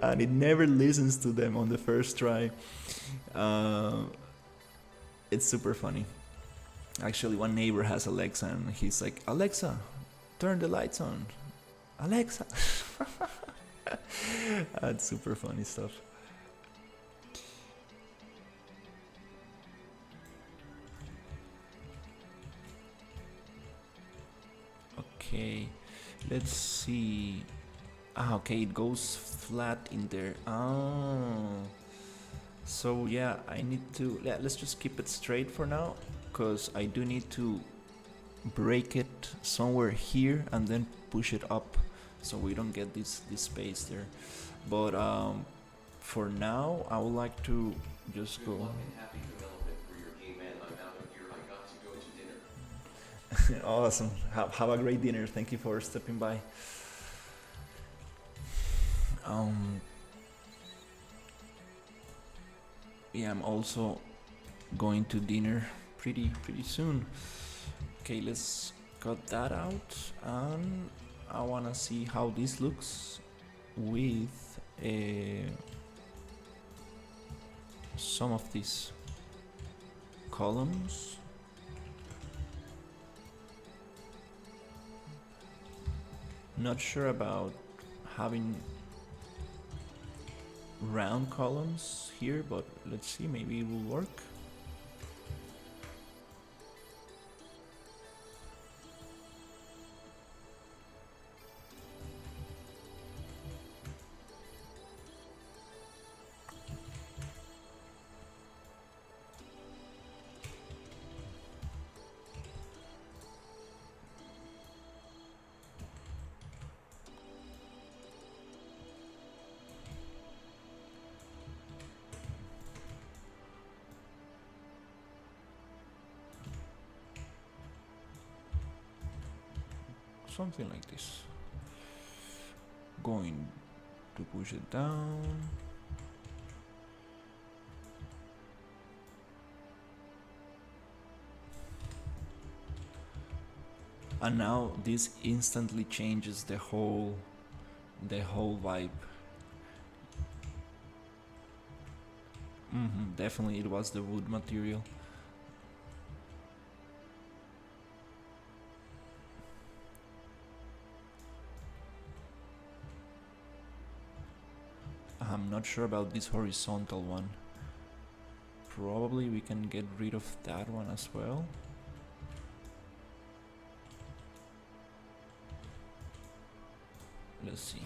and it never listens to them on the first try. It's super funny. Actually, one neighbor has Alexa, and he's like, Alexa, turn the lights on. Alexa. That's super funny stuff. Okay, let's see. Okay, it goes flat in there. So yeah, I need to. Yeah, let's just keep it straight for now, because I do need to break it somewhere here and then push it up, so we don't get this space there. But for now, I would like to just Good go. luck and happy development for your game, and I'm out of here. I got to go to dinner. Awesome. Have a great dinner. Thank you for stepping by. Yeah, I'm also going to dinner pretty soon. Okay, let's cut that out, and I wanna see how this looks with some of these columns. Not sure about having round columns here, but let's see, maybe it will work. Something like this. Going to push it down. And now this instantly changes the whole vibe. Definitely it was the wood material. I'm not sure about this horizontal one. Probably we can get rid of that one as well. Let's see.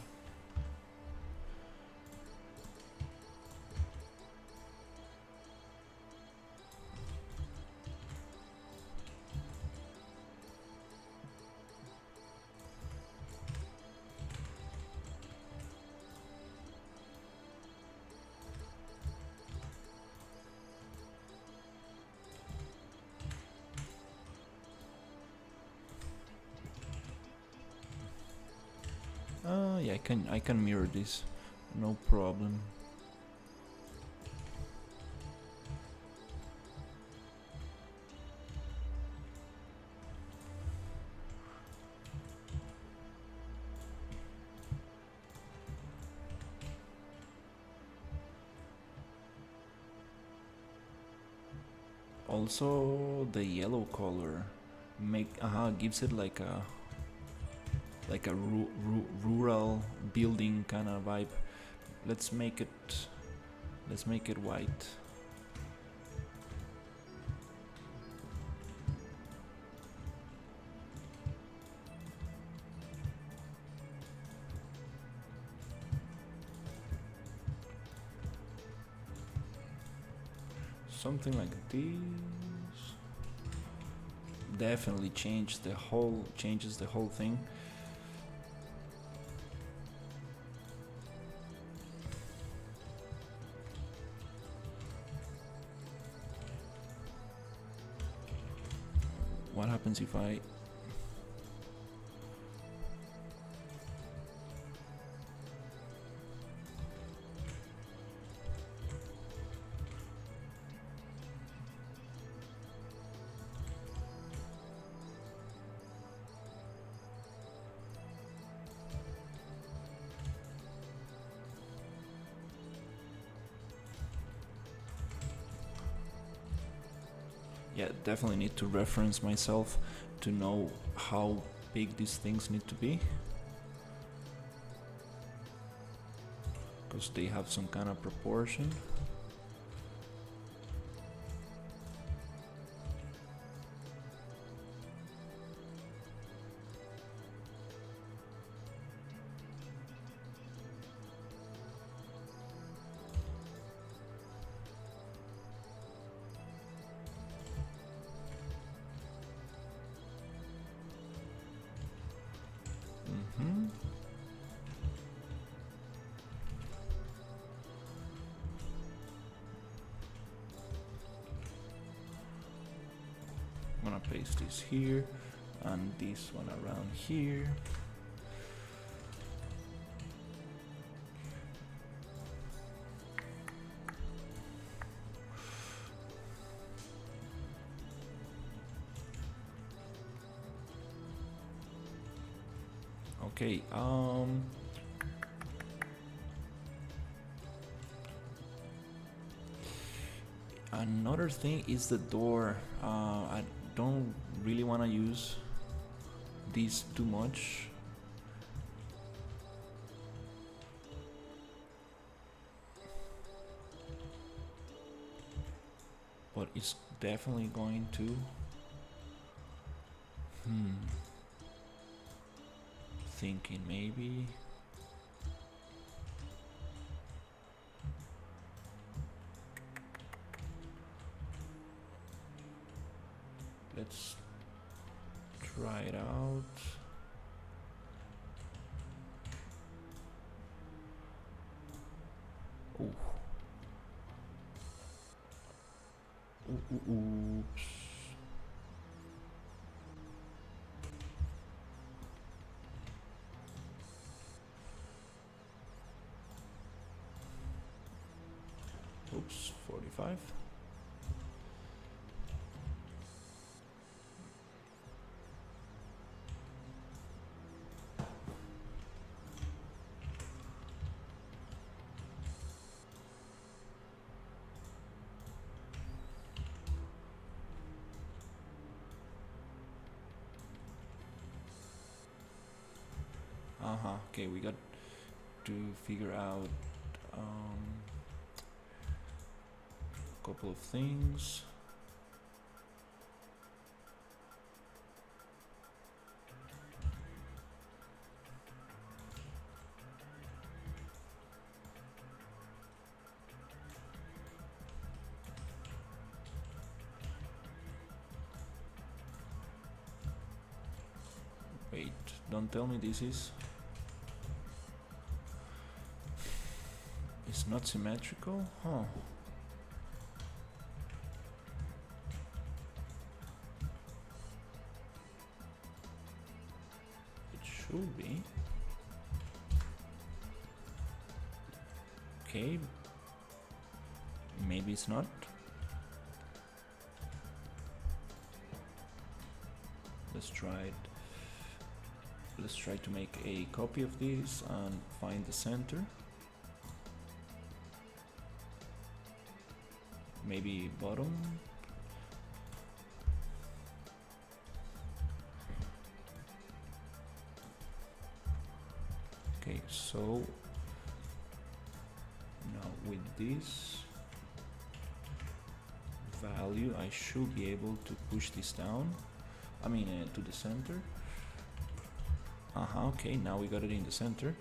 Yeah, I can mirror this, no problem. Also, the yellow color gives it like a rural building kind of vibe. Let's make it white. something like this. Definitely changes the whole thing. What happens if I yeah, definitely need to reference myself to know how big these things need to be, because they have some kind of proportion. I'm gonna paste this here and this one around here. Okay, another thing is the door. I don't really want to use these too much. But it's definitely going to thinking maybe let's try it out. Oh. Oops. Oops, 45. Okay, we got to figure out a couple of things. Wait, don't tell me this is... It's not symmetrical? Huh. It should be. Okay. Maybe it's not. Let's try it. Let's try to make a copy of this and find the center. Maybe bottom. Okay, so now with this value I should be able to push this down, I mean to the center. Okay, now we got it in the center.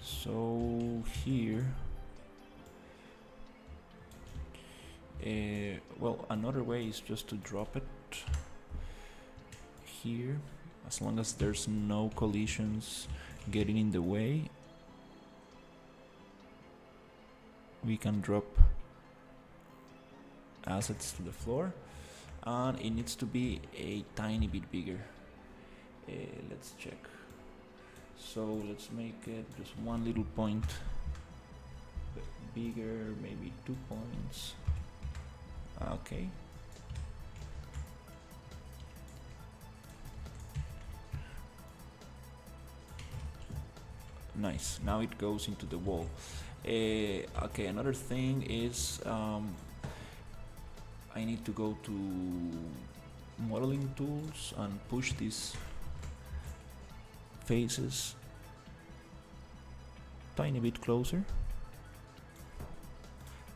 So here, well, another way is just to drop it here, as long as there's no collisions getting in the way. We can drop assets to the floor, and it needs to be a tiny bit bigger. Let's check. So let's make it just one little point bigger, maybe 2 points. Okay. Nice. Now it goes into the wall. Okay, another thing is I need to go to modeling tools and push these faces tiny bit closer.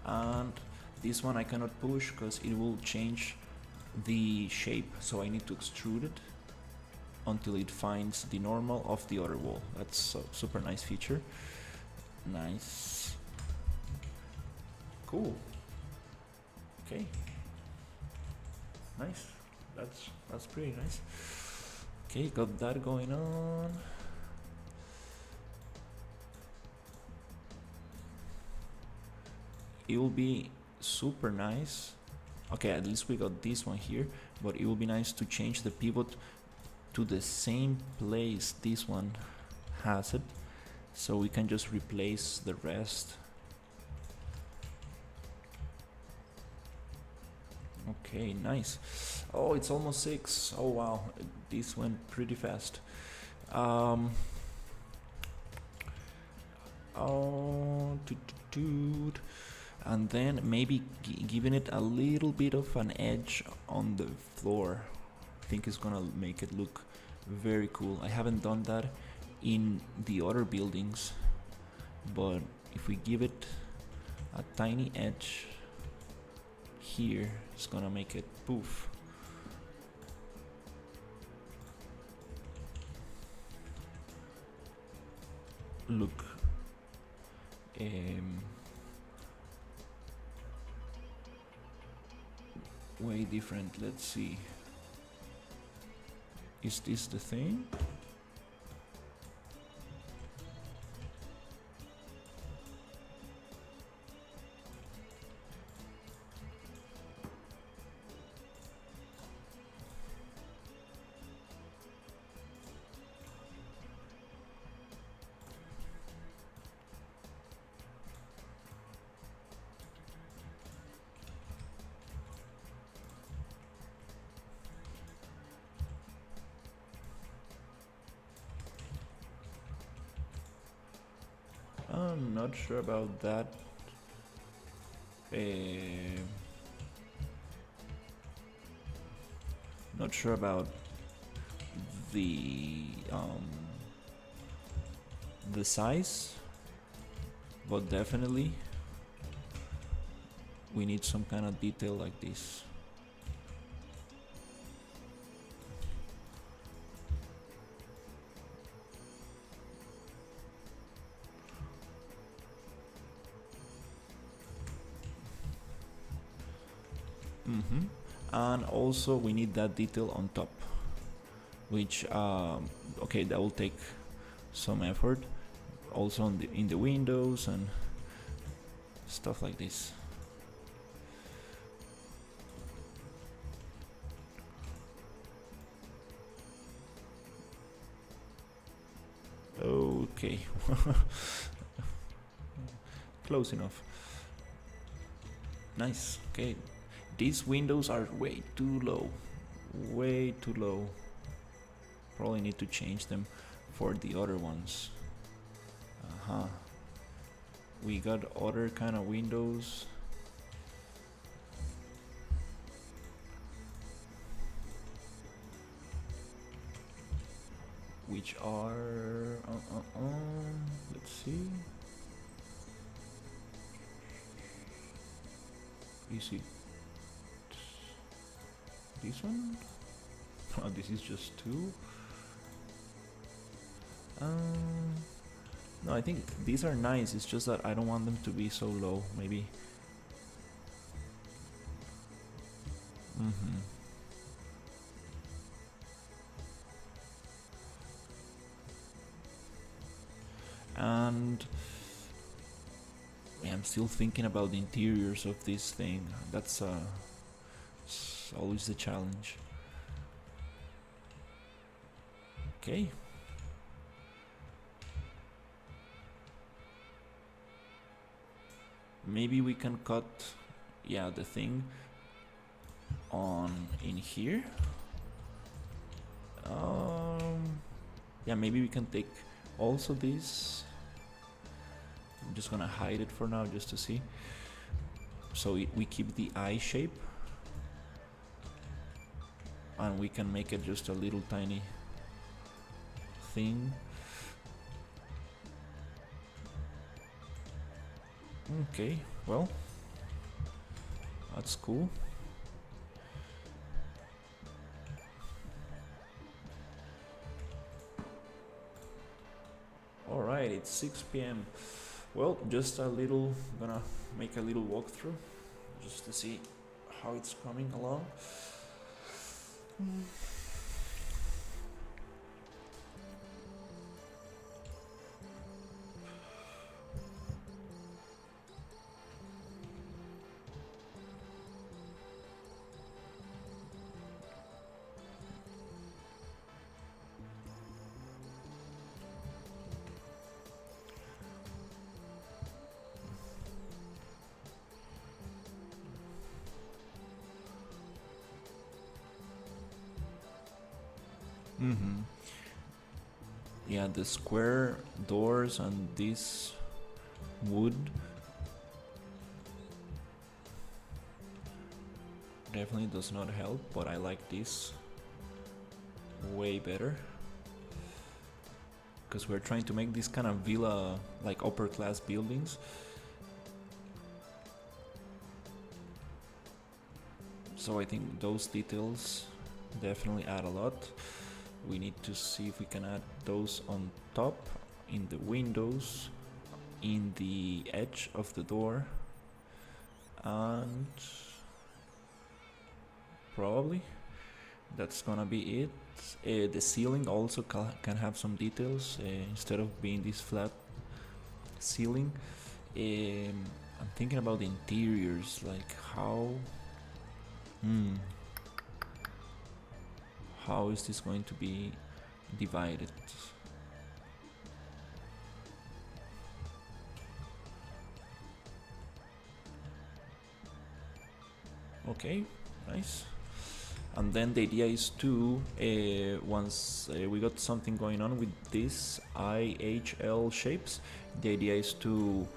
And this one I cannot push because it will change the shape, so I need to extrude it until it finds the normal of the other wall. That's a super nice feature. Nice. Cool. Okay. Nice. That's pretty nice. Okay, got that going on. It will be super nice. Okay, at least we got this one here, but it will be nice to change the pivot to the same place this one has it, so we can just replace the rest. Okay, nice. Oh, it's almost 6. Oh wow, this went pretty fast. Oh, and then maybe giving it a little bit of an edge on the floor. I think it's gonna make it look very cool. I haven't done that in the other buildings, but if we give it a tiny edge here, it's gonna make it poof. Look, way different. Let's see. Is this the thing? I'm not sure about that. Not sure about the size, but definitely we need some kind of detail like this. And also we need that detail on top, which okay, that will take some effort. Also on in the windows and stuff like this. Okay. Close enough. Nice. Okay. These windows are way too low. Way too low. Probably need to change them for the other ones. We got other kind of windows. Which are let's see. Is it this one? Oh, this is just 2. No, I think these are nice. It's just that I don't want them to be so low. Maybe. Mm-hmm. And yeah, I'm still thinking about the interiors of this thing. That's it's always the challenge. Okay. Maybe we can cut, yeah, the thing on in here. Yeah, maybe we can take also this. I'm just gonna hide it for now just to see. So we keep the eye shape, and we can make it just a little tiny thing. Okay, well, that's cool. Alright, it's 6 p.m. Well, just a little, gonna make a little walkthrough just to see how it's coming along. Mm-hmm. Yeah, the square doors and this wood definitely does not help, but I like this way better because we're trying to make this kind of villa, like upper class buildings. So I think those details definitely add a lot. We need to see if we can add those on top, in the windows, in the edge of the door, and probably that's gonna be it. The ceiling also can have some details instead of being this flat ceiling. I'm thinking about the interiors, like how is this going to be divided? Okay, nice. And then the idea is to, once we got something going on with these IHL shapes, the idea is to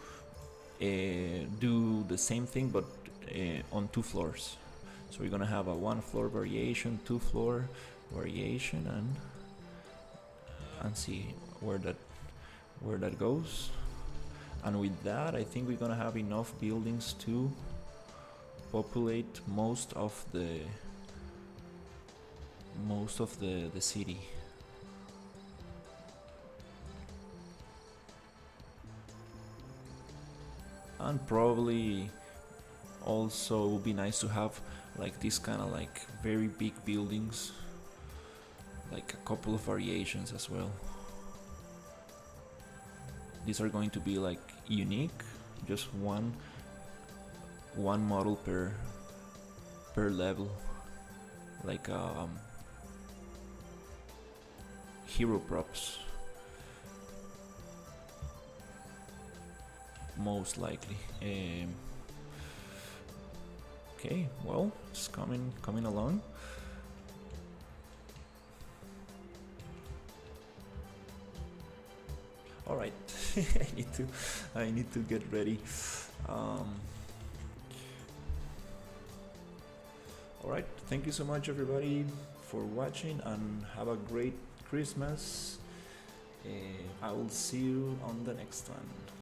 do the same thing but on 2 floors. So we're gonna have a 1 floor variation, 2 floor variation, and see where that goes. And with that, I think we're gonna have enough buildings to populate most of the city. And probably also it would be nice to have like this kind of like very big buildings, like a couple of variations as well. These are going to be like unique, just one model per level, like hero props, most likely. Okay, well, it's coming along. All right, I need to get ready. All right, thank you so much, everybody, for watching, and have a great Christmas. I will see you on the next one.